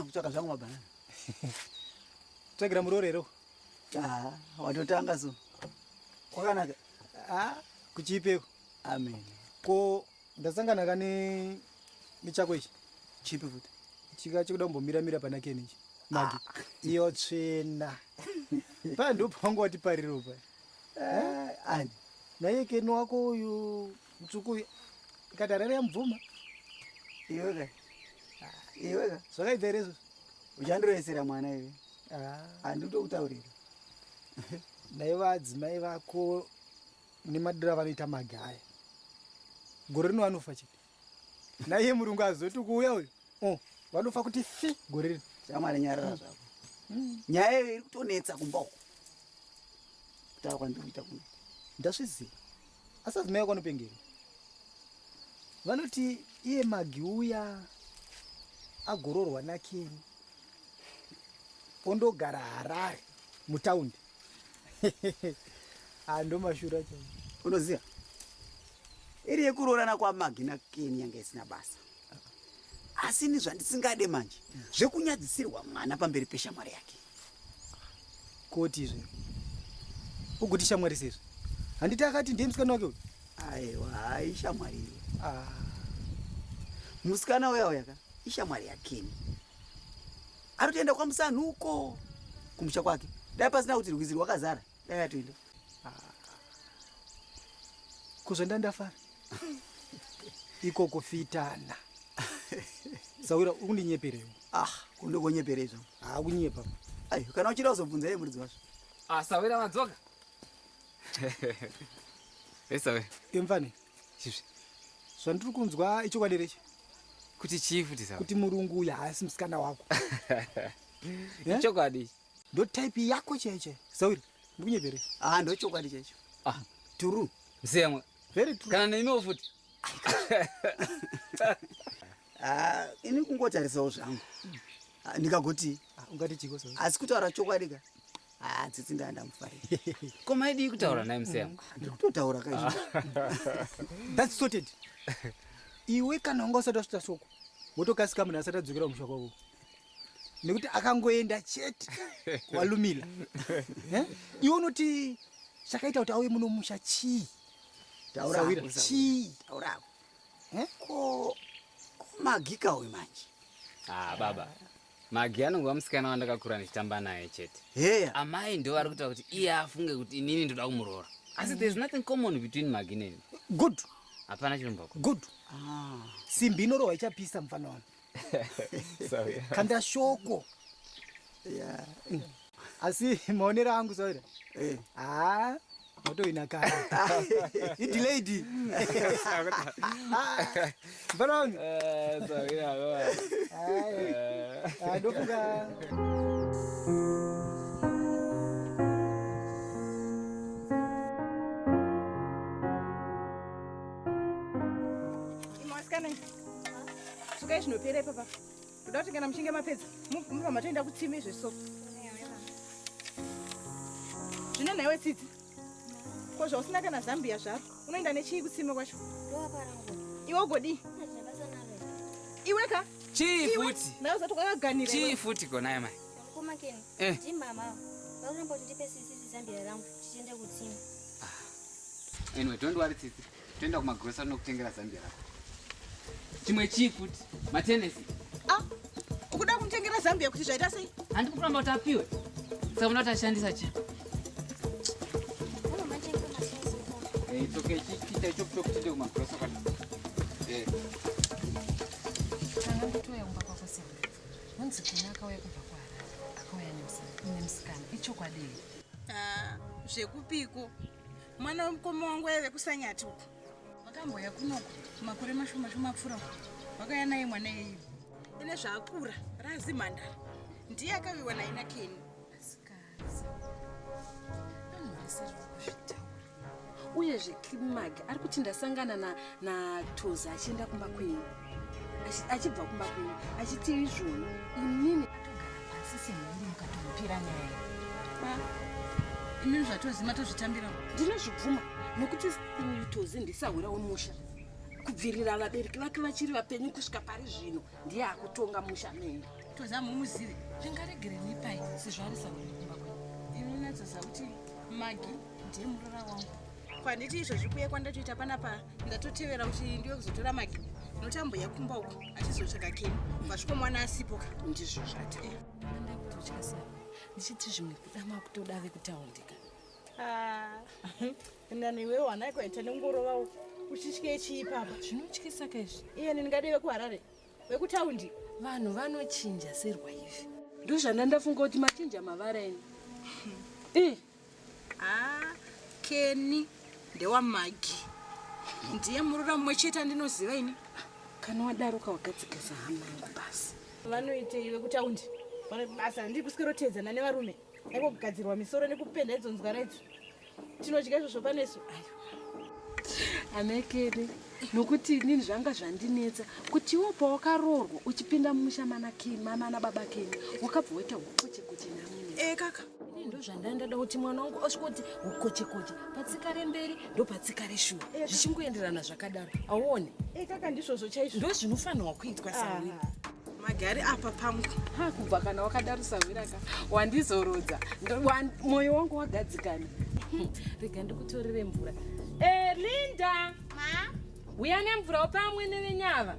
kutsvaka zvangu mabhanana tsvagira murorero watotanga so kwakanaka kuchipeko amen ko ndasangana kane nechako ichi chipi futi chika chikuda kumbomiramira pana keni ichi Magi iyo tsvina pandopangu pariro pa ani naye keni wako uyu mutsvuku ikatarara yamubvuma iweka zvakaibva here izvozvo uchandiroesera mwana iwe handitokutaurira naiva adzimai vako nemadira vanoita magaya gore rino vanofa chete naiye murungu azoti kuuya uyu vanofa kuti fi gore rino shamwari nyarara zvako nyaya iyo iri kutonetsa kumba uko kutaura kwandiri kuita kuno ndazviziva asi adzimai vako vanopengera vanoti iye Magi uya agororwa nakeni ondogara Harare mutaundi andomashura cha unoziva iri yekuroorana kwaMagi naKeni yanga isina basa asi ni zvandisingade manje zvekunyadzisirwa mwana pamberi peshamwari yake kotizve uguti shamwari sezvo handiti akati ndiye musikana wake uyu aiwa hai shamwari iwe musikana uya ka ishamwari yaKeni ari kutoenda kwamusanuko kumusha kwake dai pasina kuti rwizi rwakazara dai atoenda kuzvenda ndafara ikoko fitana Saura undinyeperewo kundokonyeperezvo kunyepa ai kana uchida kuzobvunza iye muridzi wazvo Sawira madzoka Sawira emfane chizvi zvandiri kunzwa ichokwadi rechi kuti chii futi Sawira kuti murungu uyu haasi musikana wako ichokwadi ndo type yako cheche Saura ndikunyepereza ndo chokwadi checho turu msemwe very true kana neimwewo futi ini kungotarisawo zvangu ndikagoti ungati chiko Saura asi kutaura chokwadi ka tsitsi ndandamufarira koma idii kutaura naye msemwe ndiri kutotaura kaizvo that's sorted iwe kana wanga usati wasvita soko wotokasika munhu asati adzokera musha kwako nekuti akangoenda chete walumila iwe unoti chakaita kuti auye muno musha chii taurako chii taurako ko Magi kauye manje baba Magi anongova musikana wandakakura ndichitamba naye chete heya amai ndo vari kutaura kuti iye afunge kuti inini ndoda kumuroora asi there's nothing common between Magi neni good hapana chirombako good simbi inorohwa ichapisa mufana wanu kanda shoko asi maonero angu Saura motoinakara idilady mufana wangu ndofuka sukai zvinopera ipapa ndoda kuti kana muchinge mapedza mubva matoenda kutsime izvesoko zvino naiwe tsitsi ko zvausina kana Zambia zvaro unoenda nechii kutsime kwacho iwe ugodi iwe ka chii futi nawe zati kwakaganira chii futi konaye mai kumakeni timama vakuramba kuti ndipe sisi Zambia rangu tichiende kutsime anyway don't worry tsitsi toenda kumagrosa nokutengera Zambia rako chimwe chii futi matenesi ukuda kumutengera Zambia kuti zvaita sei handi kuramba kuti apiwe saka muda kuti ashandisa chi it's okay chiita ichokuto kutinde kumagrosa kana toya kumba kwako sema munzi kuna akauya kubva kwaHarare akauya nemusikana ichokwadi zvekupiko mwana wemukoma wangu aive kusanyati uku wakamboya kunoko makore mashoma shoma apfuura wakaya naye mwana iyu ine zvaakura razi mhandara ndiye akaviwa naye naKeni asikazi anorisiri kuzvitaura uyezve Magi ari kuti ndasangana naToza achienda kumba kwenyu achibva kumba kwenyu achiti izvoni inini atogara pasi semhuri mukatomupira nyaya inini zvatozima tozvitambira ndinozvibvuma nokuti uyu Tozi ndisahwirawo musha kubvirira vabereki vake vachiri vapenyu kusvika pari zvino ndiye akutonga musha neni Toza mumuzive zvingaregere nepai sezvarisa kumba kwenyu ini natsoza kuti Magi ndiye murora wangu kwanditi izvozvi kuye kwandatoita panapa ndatotevera kuti ndiwe kuzotora Magi nokuti amboya kumba uko achizotsvaka Keni vasviko mwana asipoka ndizvo zvati ndinotya sei ndichiti zvimwe kuda makutoda vekutaundi ka ndani iwewo hana kwaita nengorovawo uchitye chii papa zvinotyisa ka izvi iyeni ndingade vekuharare vekutaundi vanhu vanochinja serwa izvi ndozvanda ndafunga kuti machinja mavara eni keni ndewamagi ndiye murura mumwe chete andinoziva ini kana wadaruka wakadzikisa hama yangu basi vanoitei vekutaundi basa handiri kuswera nevarume aiko kugadzirwa misoro nekupenda idzo nzwara idzo tinodya izvozvo panesu amekeni nokuti inini zvanga zvandinetsa kuti iwo pawakaroorwa uchipinda mumusha mana baba keni wakabva waita hukochekoche namune kaka ini ndo zvandandada kuti mwana wangu asvika kuti hukochekoche patsika remberi ndo patsika reshure zvichingoenderana zvakadaro auone kaka ndizvozvo chaizvo ndo zvinofanirwa kuitwa sawe magari apa pangu kubva kana wakadarisa wiraka wandizorodza mwoyo wangu wagadzikana rega ndikutorere mvura Linda uya nemvura pamwe nevenyava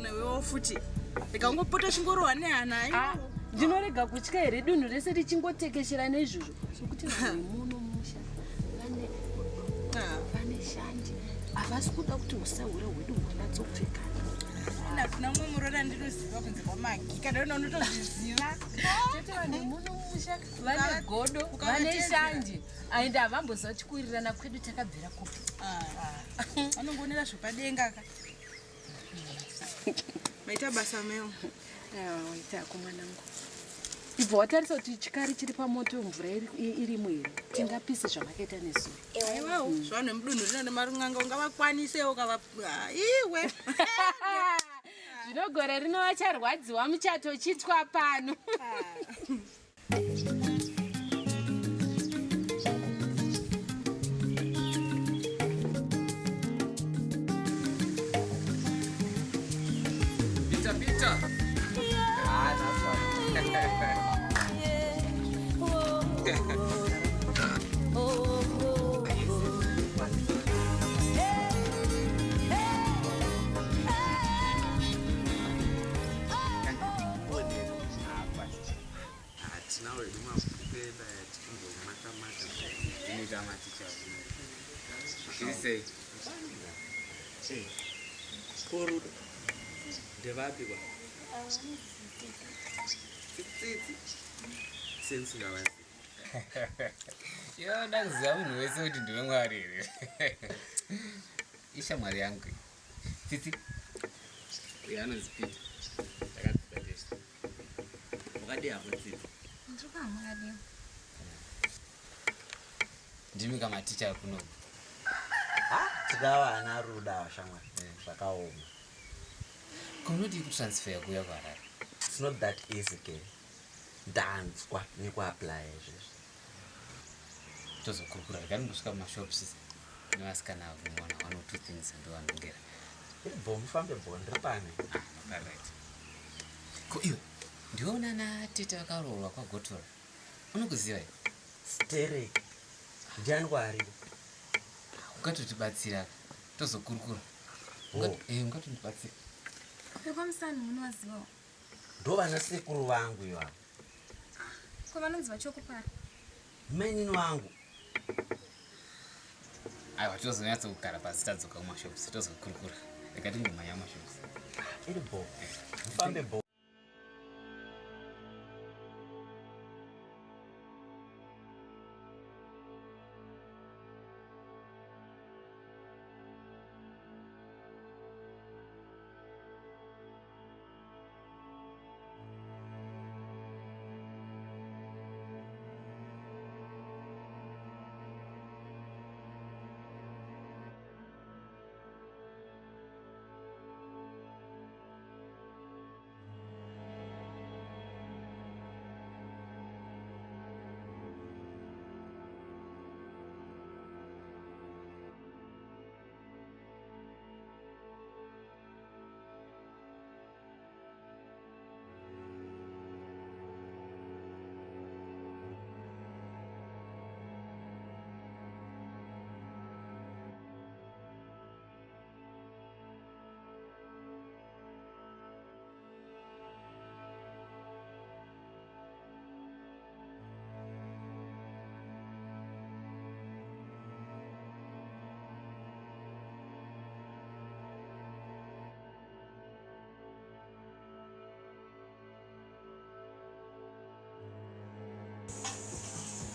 newewo futi ikangopota chingorohwa nehana ndinorega kutya here dunhu rese richingotekeshera neizvozvo sokuti vanhu muno musha vane shanje havasi kuda kuti usahura hwedu hunatsopfekana kuna mumwe murora ndinoziva kunze kwamagi kana una unotozviziva tete vanhu muno musha vane godo vane shanje aende havambozachikuirirana kwedu takabvira kupi vanongoonera zvepadenga ka maita basa meo waitako mwanangu ibva watarisa kuti chikari chiri pamoto mvura irimo here tingapise zvamakaita nesoro aiwawo zvavanhu vemudunhu rino nemarunganga ungavakwanisewo iwe zvinogore rino vacharwadziwa muchato chitwa pano Pita. Korudo ndevapi kwa sensingavazi yo ndakuziva munhu wese kuti ndiwe mwari here ishamwari yangu tsitsi uyo anonzi Pita takadzidadesa wakadi hako tsitsi ndirikamwadi ndimi kamaticha kunoku tikava ana ruda vashamwari zvakaoma kunodi kutransfer kuya kuharare it's not that easy ke ndanzwa nekuapply izvezvi tozokurukura rekani ngosvika mumashops nevasikana kumona 1 or 2 things ndovanongera ibvo mufambe bhondri pane right ko iwe ndiona na tete vakaroorwa kwagotora unokuziva here stereki ndiani kwaariko ungatotibatsira tozokurukura ungatotibatsira kwekwamusani munovazivawo ndo vana sekuru vangu ivavo kwavanonzi vachokupara menini wangu aiwa tozonyatsokugara pasi tadzoka kumashops tozokurukura reka tingomhanya mumashops iri bo mufambe bo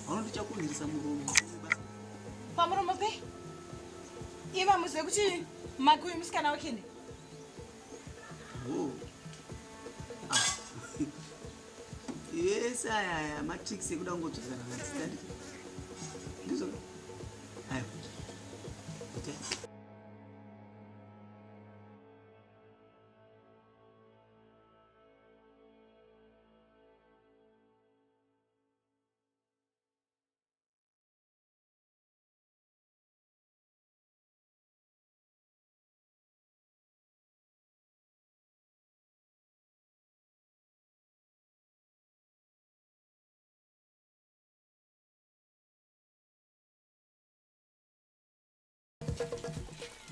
ndichakunzirisa muromo pamuromo pe iva muzive kuti Magi uyu musikana wakene yese aya matrix ekuda kungodzosana nazitandi ndizvo ayo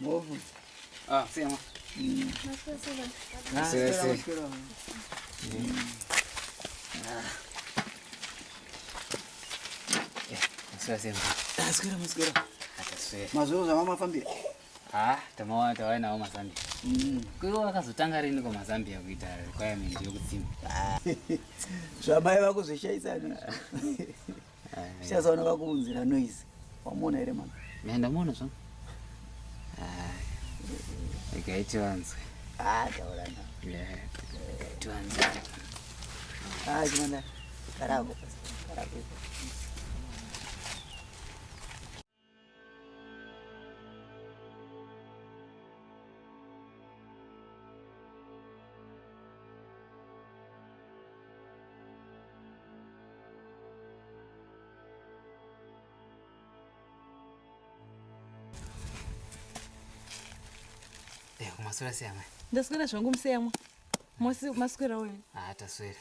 Movu. Ah, sema. Maswera. Mazuro zama mafambira. Tawai nawo Mazambia. Kuyo wakazotanga rini kwa Mazambia kuita requirement yokudzima. Zvamai vako zveshaisana. Zvichazoona vakuunzira noise. Wamona here mama? Ndamuona zvangu. Ikaitiwanzwe. Taura na. Ikaitiwanzwe. Chimanda. Karako. Kumaswera siyama. Ndaswera zvangu museyamwa. Maswera wewe. Taswera.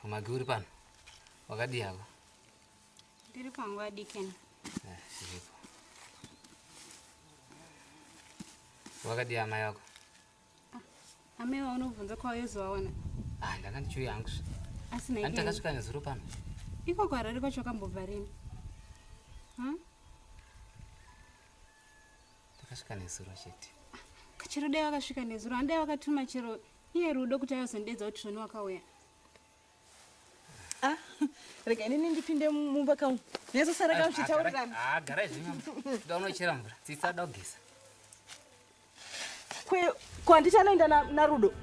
Magi uri pano. Wakadi yako. Ndiri pangu adikeni. Siripo. Wakadi ya mai yako. Amewa unobvunza kwayozowaona. Ndakandichuya yangu. Asina ikeni. Takasvika nezuro pano. Iko kwarari kwacho wakambobva rini? Takasvika nezuro chete. Chero dai wakasvika nezuro, handai wakatuma chero iye Rudo kuti ayozondedza kuti zvoni wakauya. Rega inini ndipinde mumba kangu. Nezosara kangu chitaurirana. Garai zvimwe. Kuda unochera mvura. Tsitsada kugeza. Kwandichanenda na Rudo.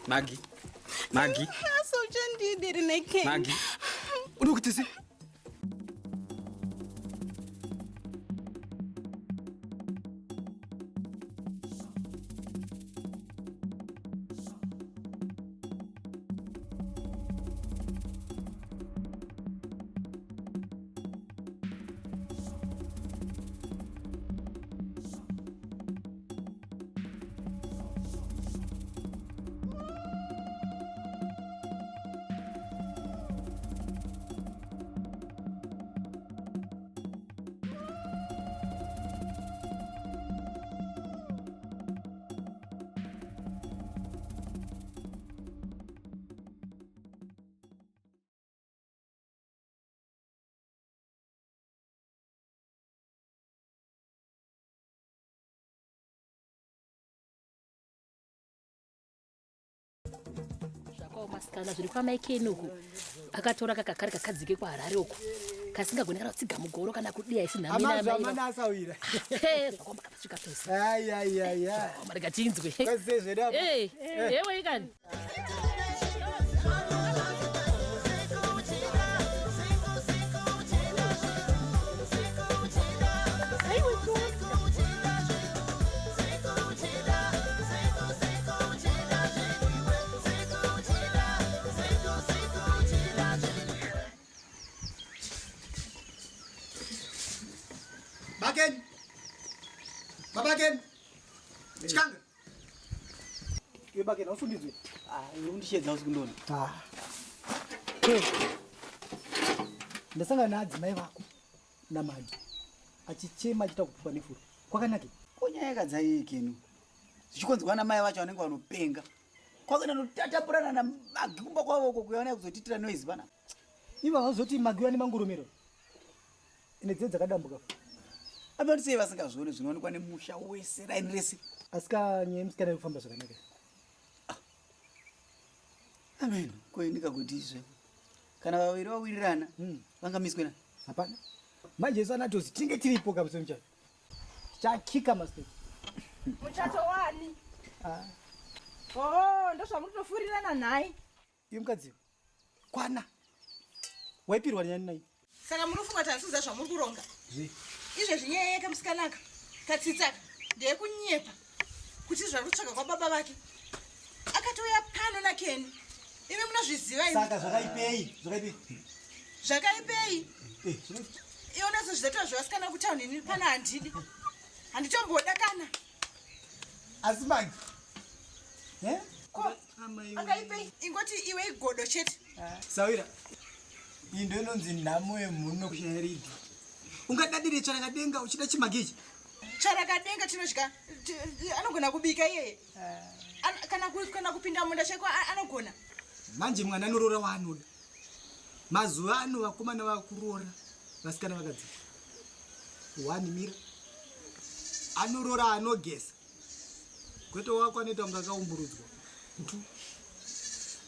Magi. Magi. Unokutisi? Masikana zviri kwamaikeni uku akatora kakakari kakadzike kwaHarare uku kasingagoni kana kutsiga mugoro kana kudiya isinhaminaaasawira kwamba kapasvika pese marega tinzwe ewe ikani Baba Ken. Chikanga. Iwe Baba Ken ausundidzwe. undishedza usikundoni. Ndasangana naadzimai vako naMagi achichema achita kupwa nefuro. Kwakanake? Kunyaya yakadzai Kenu. Zvichikonzwa na mai vacho vanenge vanopenga. Kwakana notatapurana na Magi kumba kwavo uko kuyaona kuzotitira noise bana. Ivo havazoti Magi vane mangurumiro. Ine dzedza dzakadambuka. Apa ndisei vasingazvioni zvinoonekwa nemusha wese raini rese. Asika nyaya musikana kufamba zvakanaka. Amen. Koinika kuti izvo. Kana vaviri vawirirana vangamiswe na. Hapana. Manje Jesu anatozi tinge tiripo kabisa muchato. Chakika masters. Muchato wani? Oh, ndo zvamunofurirana naye. Iye mukadzi. Kwana. Waipirwa nyani naye. Saka munofunga tansuza zvamuri kuronga. Izvezvi nyaya yakamusikanaka katsitsaka ndeyekunyepa kuti zvarutsvaka kwababa vake akatouya pano naKeni. Imi munozviziva imi. Saka zvakaipei? Zvakaipei? Iona zvezvizatoa zvevasikana kutauni ini pana handidi. Handitomboda kana. Asi Magi. Akaipei? Ingoti iwe igodo chete. Sawira. Iyi ndo inonzi nhamo yemhuno kushairidi. Ungadadire charakadenga uchida chimagichi? Charakadenga chinodya anogona kubika iyeye. Kana kupinda munda cheko anogona. Manje mwana anorora waanoda. Mazuva ano vakomana vakurora vasikana vakadzi. Wani mira. Anorora anogesa. Kwete wako anoita kunge akaumburudzwa.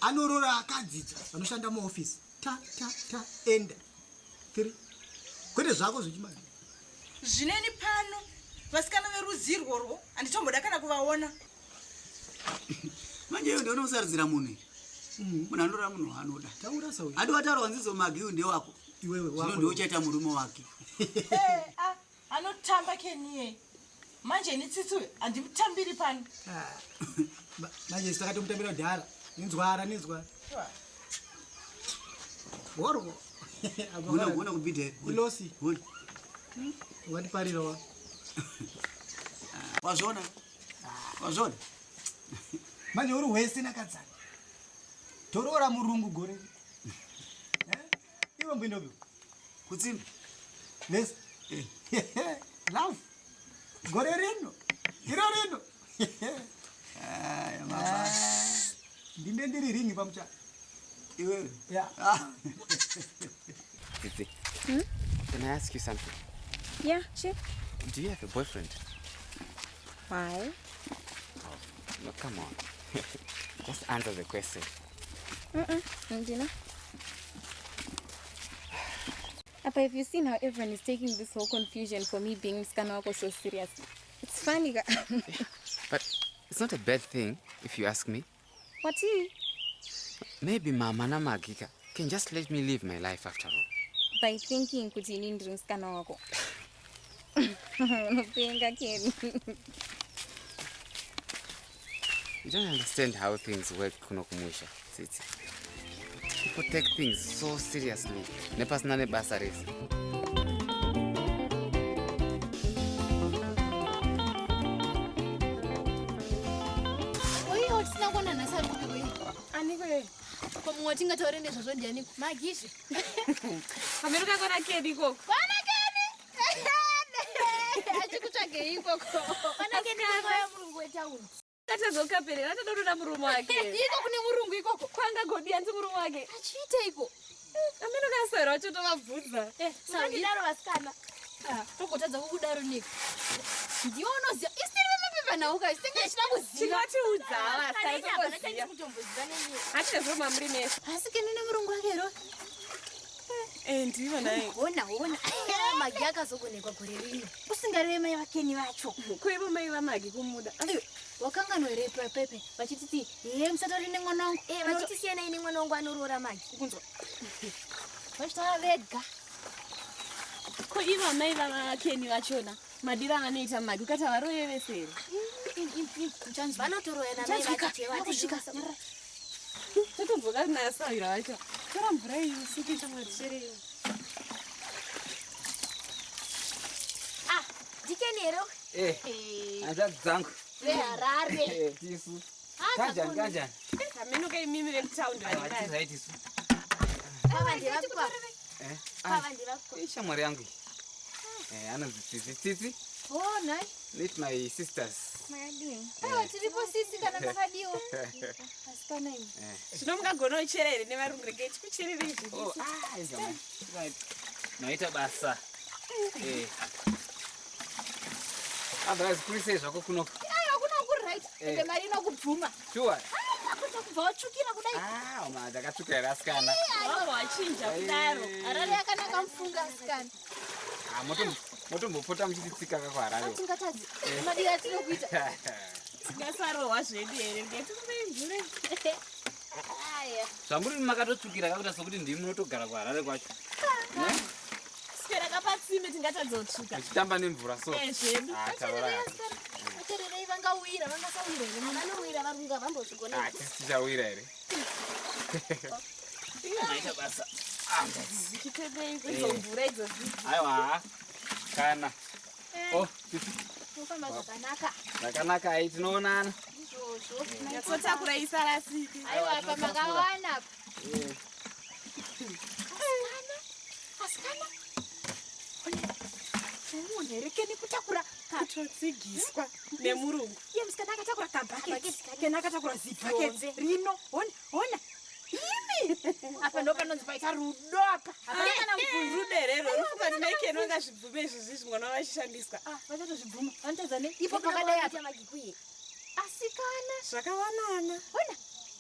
Anorora akadzidza vanoshanda muofisi. Ta enda. 3. Kwete zvako zvichimani. Zvineni pano vasikana verudzi irworwo handitomboda kana kuvaona. Manje iwe ndione kusaridzira munhu. Munhu anorora munhu waanoda. Taura Sawira. Hadi wataura nzizo Magi uyu ndewako. Iwewe wako. Zvino ndiochaita murume wake. Anotamba Keniye. Manje ni tsitsu handimutambiri pano. Manje sitakatomutambira dhara. Ninzwara. Worwo. Una kubidhe. Ilosi. Wadiparira wa. Wazvona. Manje uri wese nakadzana. Torora murungu gore. Iwe mbindobi. Kutsimba. Yes. Love. Gore rino. Iro rino. Mama. Ndindendiri ringi pamucha. Iwe. Yeah. Zizi, can I ask you something? Yeah, sure. Do you have a boyfriend? Why? No, come on. Just answer the question. Ndina. Apa, have you seen how everyone is taking this whole confusion for me being Mskana wako so seriously? It's funny. But it's not a bad thing, if you ask me. What is? Maybe Mama na Magika can just let me live my life after all. By thinking kuti ini ndiri Mskana wako. Unopenga Ken. You don't understand how things work kunokumusha. Tsitsi. People take things so seriously. Nepasina nebasa rese. Oyo tisina kuona nhasi ari kupi kwei? Aniko yeye. Komumwe watingataure nezvazvo ndianiko? Magishi. Kamero kako na Keni ikoko. Kwana Keni! Achikutsvagei ikoko? Kwana Keni akauya murungu wetauni. Atazokaperera atadorora murume wake. Iko kune murungu ikoko. Kwanga godi yanzi murume wake. Achiiteiko? Ameno kasara wachotovabvunza. Saka ndidaro vasikana. Togotadza kukudaro niko. Ndiwe unoziva. Isiri vemapemba nauka. Isinge ichida kuziva. Chingatiudza avasai toziva. Kutomboziva neniwe. Hatinazvo mamuri nesi. Asi Keni nemurungu wake ro. Ndivo naye. Ona. Magi akazogonekwa gore rino. Usingareve mai vaKeni vacho. Kuivo mai vaMagi kumuda. Wakanga here pepe vachititi musatauri nemwana wangu vachitisiya naine mwana wangu anoroora Magi kunzwa vachitaura vega ko ivo mai vaKeni vachona madiro avanoita Magi ukati havaroyevesere vanotoroya namaivaakusvika totobvoka nasavira vacho tora mvura iyi usiku chamwari shereyo Ndikenero. hanzvadzi dzangu Veharare. tisu kanjani kanjani Kamenuka imimi vekutaundi vachikai. zaitisu Pava ndivakwa. Pava ndivakwa. ishamwari yangu iyi anonzi tsitsi Oh, nice. meet my sisters Aiwa, tiripo sisi kana makadiwa. Asikana imi. Zvino mungagona kuchera here nevarungureke tikucherere izvi. maita basa otherwise kurisei zvako kunoko Aiwa, kuna kuri right. Ende mari inokubvuma. sure Akuta kubva watsvukira kudai. ndakatsvuka here asikana Wanga wachinja kudaro. Harare yakanaka mufunga asikana. motombopota muchititsika kakwaharare Atingatadzi. Madira tinokuita. Tingasarohwa zvedu here ngeti kumemvure. Aya. zvamuri makatotsvukira kakuita sokuti ndimi munotogara kuharare kwacho Sikera kapatsime tingatadza kutsvuka. muchitamba nemvura so Zvedu. Atererei vangawira, vangasawira here. Vanowira varunga vambozvigona. tisi tichawira here maita basa Zvichitebei kudzomvura idzozi. aiwa kana tisi Mufamba zvakanaka. zvakanaka ai tinoonana Izvozvo. Nyatsotakura isarasiki. Aiwa, apa makawana. Asikana. Unerekeni kutakura Kutotsigiswa nemurungu. Iye musikana akatakura kabhaketi kena akatakura zibhaketi rino ona imi apa ndo panonzi paita rudo apa. Kana mvunruderero rufunga tinekeni wanga zvibvume izvi zvizvi mwana vachishandiswa. Vachatozvibvuma. Vanotadza ne ipo pakadai apa. Asikana. Zvakawanana.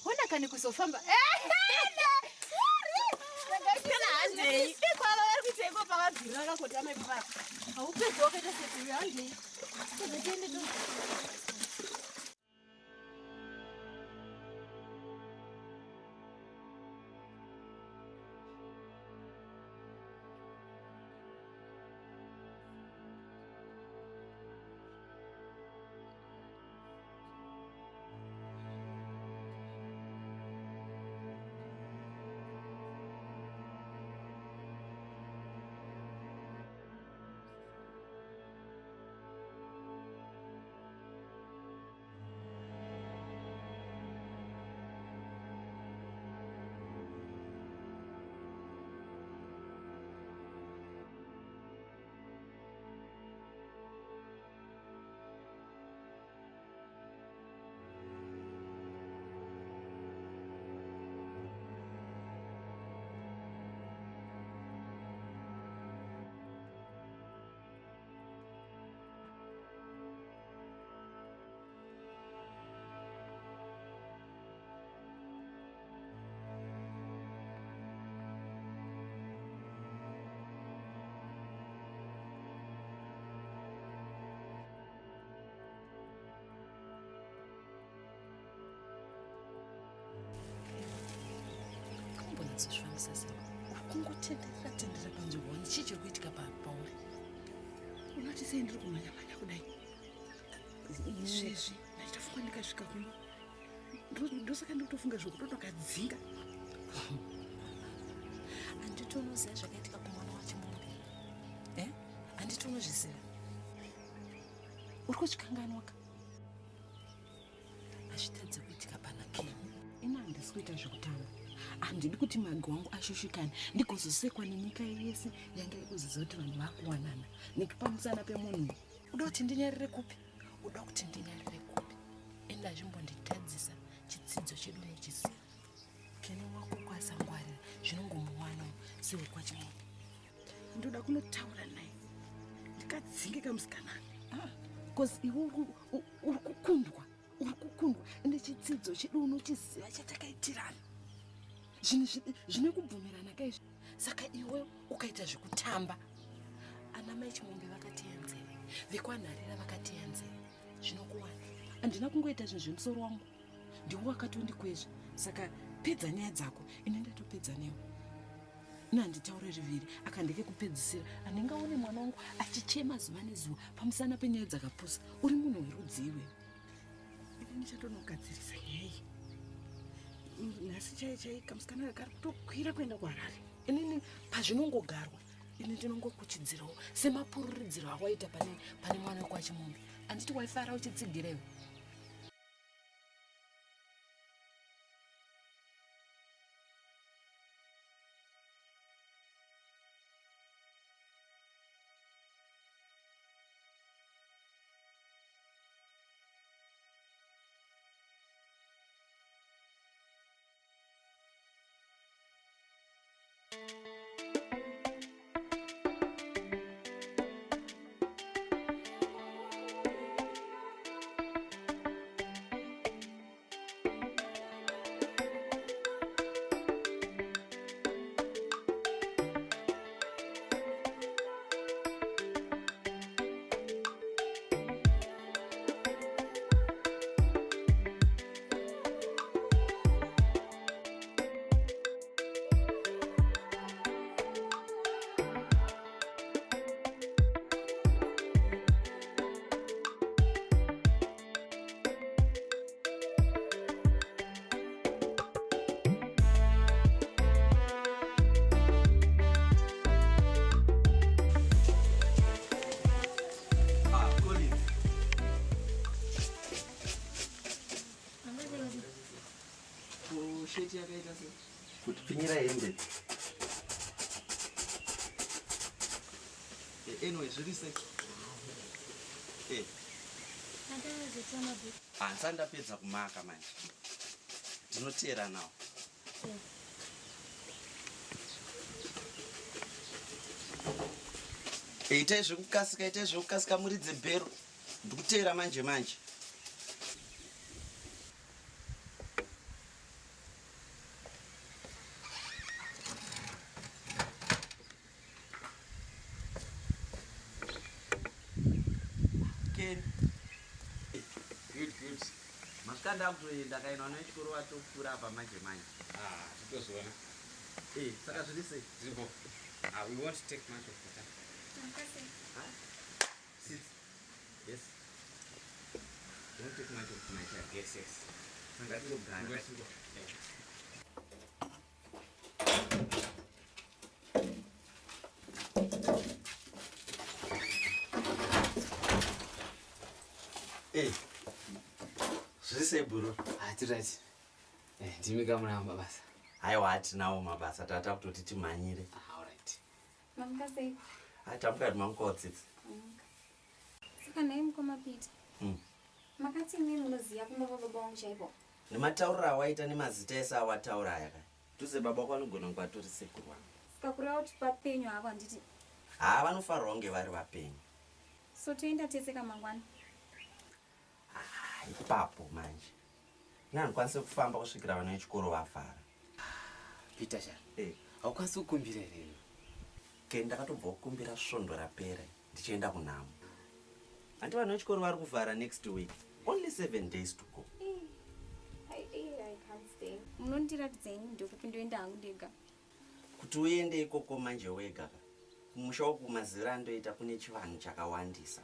Ona kani kuzofamba. Kana handei. Kwava vari kuteiko pavabvira kakotama ipapo. Haupedzi wakaita sekuyo handei. Tozotende to. Zvifambisa sei? Kungotendera panzvimbo wani chii chiri kuitika pauri? unoti sei ndiri kumhanya kudai izvezvi ndachitafunga ndikasvika kuno ndosaka ndikutofunga zvokutotokadzinga. Handiti unoziva zvakaitika kumwana wachimombe? Handiti unozviziva? Uri kuchikanganwaka? Hazvitadzi kuitika pana Kemi. Ina handisi kuita zvekutamba. Handidi kuti magi wangu ashushikane ndikozosekwa nenyika yese yanga ikuziziva kuti vanhu vakuwanana nekupamusana pemunhu. Uda kuti ndinyarire kupi? Uda kuti ndinyarire kupi? Enda azvimbonditadzisa chidzidzo chedu nechiziva. Keni wako kwasangwarira zvinongomuwana sewekwachimunhu. Ndoda kunotaura naye ndikadzingika musikana. Because iwe uri kukundwa ende chidzidzo chedu unochiziva chatakaitirana. Zvine kubvumirana kaizvi. Saka iwe ukaita zvekutamba. Ana mai chimombe vakatiyanzere, vekwanharira vakatiyanzere. Zvinokuwana. Handina kungoita zvinhu zvemusoro wangu. Ndiwe wakatondikwezva. Saka pedza nyaya dzako, ine ndatopedza newe. Nanditaure riviri akandike kupedzisira andingaone mwana wangu achichema zuva nezuva pamusana penyaya dzakapusa. Uri munhu werudziwe. Ini ndichatonogadzirisa nyaya nhasi chai kamusikana kari kutokwira kuenda kuHarare. Inini pazvinongogarwa ini ndinongokuchidzirawo semapururidziro awaita pane mwana wako wachimombe. Anditi waifara uchidzigirewo. sheti yakaita sei kuti pinyira hembe anyway zviri sei hansa ndapedza kumaka manje ndinoteera nawo itai zvekukasika muridze bhero ndikuteera manje manje masikanda akutoenda kaina vanoechikoro vatokura apa manje manje titozoona saka zviri sei zvipo we won't take much of the time. Sit. Yes. Don't take much of my time. Yes. Ngatimbogara. Zviri sei buro? Tirati. Ndimika muna mabasa. Haiwa hatinawo mabasa tata kutoti timhanyire. Alright. Mamuka sei? Tamukati mamukotsitsi. Saka naye mukoma Peter. Makati imwe munoziya kumba baba wangu chaipo. Nematauriro awaita nemazita ese awataura aya kai. Tuse baba wako anogona kunge atori sekuru wangu. Saka kureva kuti papenyu apa handiti. Vanofanirwa kunge vari vapenyu. So toenda tese kamangwana. Ipapo manje. Handikwanisi kufamba kusvikira vana vechikoro vafara. Peter Shari. Haukwanisi kukumbira here. Ndakatobva kukumbira svondo rapera ndichienda kunhamo. Handi vana vechikoro vari kuvhara next week. Only 7 days to go. I can't stay. Munondiratidzei ndokuti ndoenda hangu ndega. Kuti uende ikoko manje wega. Kumusha uku mazira andoita kune chivanhu chakawandisa.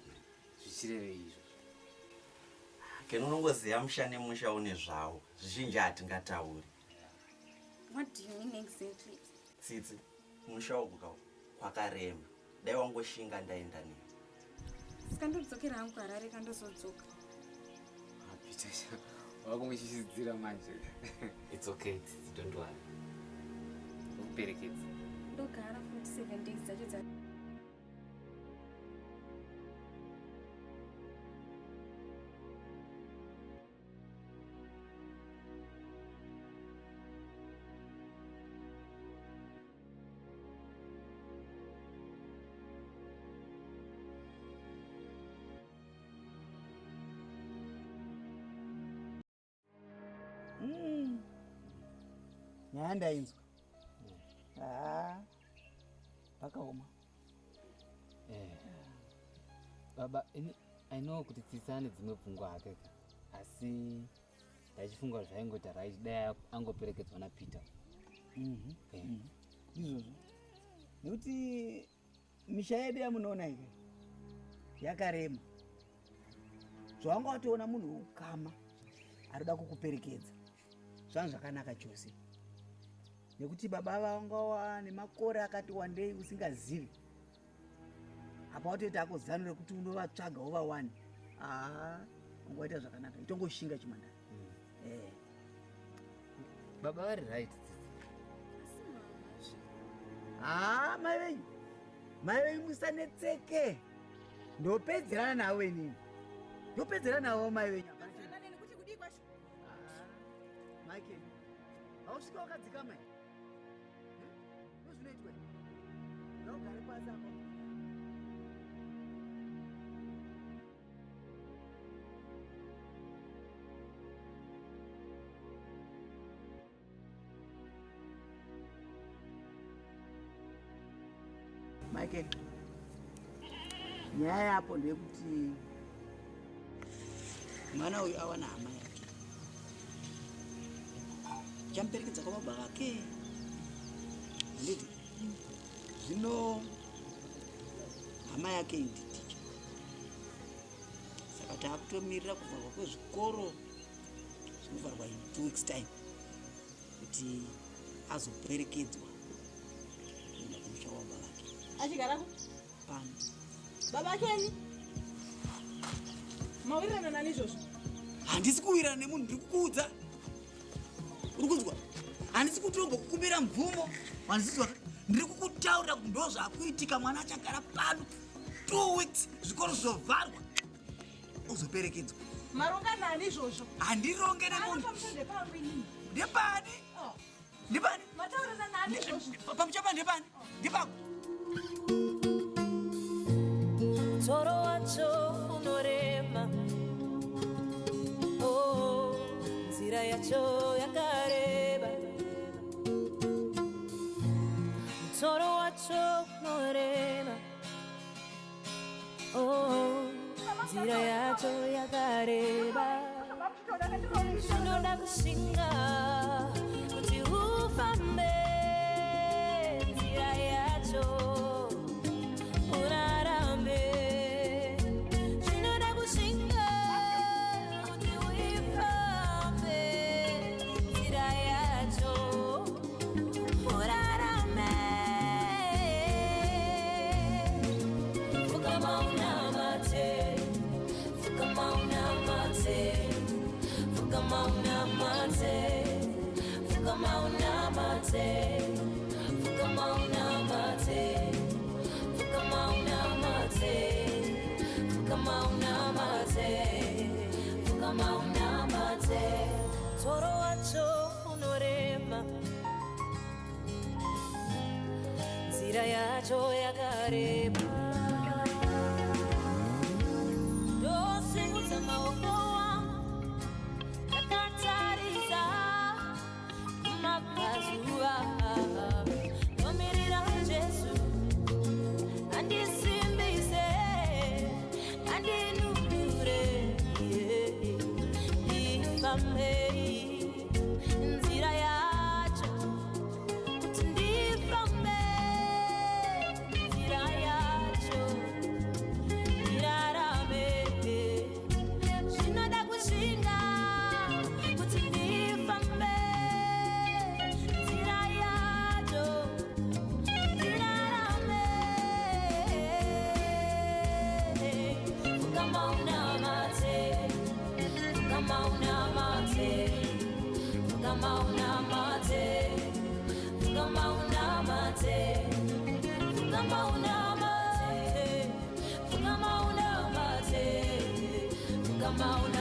Zvichireve izvo. Unongoziva musha nemusha une zvawo. Zvizhinji hatingatauri. What do you mean exactly? Tsitsi, musha uku kwakarema. Dai wangoshinga ndaenda newe. Saka ndodzokera hangu kuHarare kandozodzoka. Peter Shari. Wakumishisidzira manje. It's okay, don't worry. Ukuperekedza. Ndogara 47 days dzacho dza nyaya ndainzwa pakaoma baba I know kuti tsitsi ane dzimwe pfungwa hake asi ndachifunga zvaingoti right dai angoperekedzwa naPeter. izvozvo nekuti misha yedu yamunoona ika yakarema zvawanga watoona munhu wokukama arikuda kukuperekedza zvangu zvakanaka chose nekuti baba vanga nemakore akati wandei usingazivi apa watoiti ako zano rekuti unovatsvaga uvawani ungoita zvakanaka itongoshinga chimandani. Baba vari right. Mai venyu musanetseke, ndopedzerana navo inini, ndopedzerana navo mai venyu. Michael, hausvika wakadzika mai? Ndozvinoitwa ngaugare pasi apa. Michael, nyaya yapo ndeyekuti mwana uyu awana hama yake, chamuperekedza kwababa vake handiti. Zvino hama yake inditicha, saka taakutomirira kuvharwa kwezvikoro zvinovharwa in 2 weeks time kuti azoperekedzwa kuenda kumusha wababa vake. Achigarako pano baba kenyi mawirirana nani izvozvo? Handisi kuwirana nemunhu, ndiri kukuudza. Uri kunzwa? Handisi kutombokukumbira mvumo, handisi ndiri kukutaurira kuti ndo zvakuitika. Mwana achagara pano 2 weeks, zvikoro zvovharwa, uzoperekedzwa. Maronga nani izvozvo? Handironge nemunhu. Ndepani? Ndepani? Mataurana nani izvozvo? Pamuchapa ndepani? Ndepako? Toro wacho unorema, oh, nzira yacho yakareba. Toro wacho unorema, oh, nzira yacho yakareba. Zvinoda kushinga kuti ufambe nzira yacho. Toro wacho unorema, nzira yacho yakareba. Ndosimudza maoko wangu ndakatarisa kumabvazuva, ndomirira Jesu andisimbise, andinunure, ndifambe nzira yacho, kuti ndifambe nzira yacho, ndirarame. Zvinoda kushinga kuti ndifambe nzira yacho, ndirarame. Kama unamate, kama unamate, kama unamate, kama unamate, kama unamate, kama unamate, kama unamate.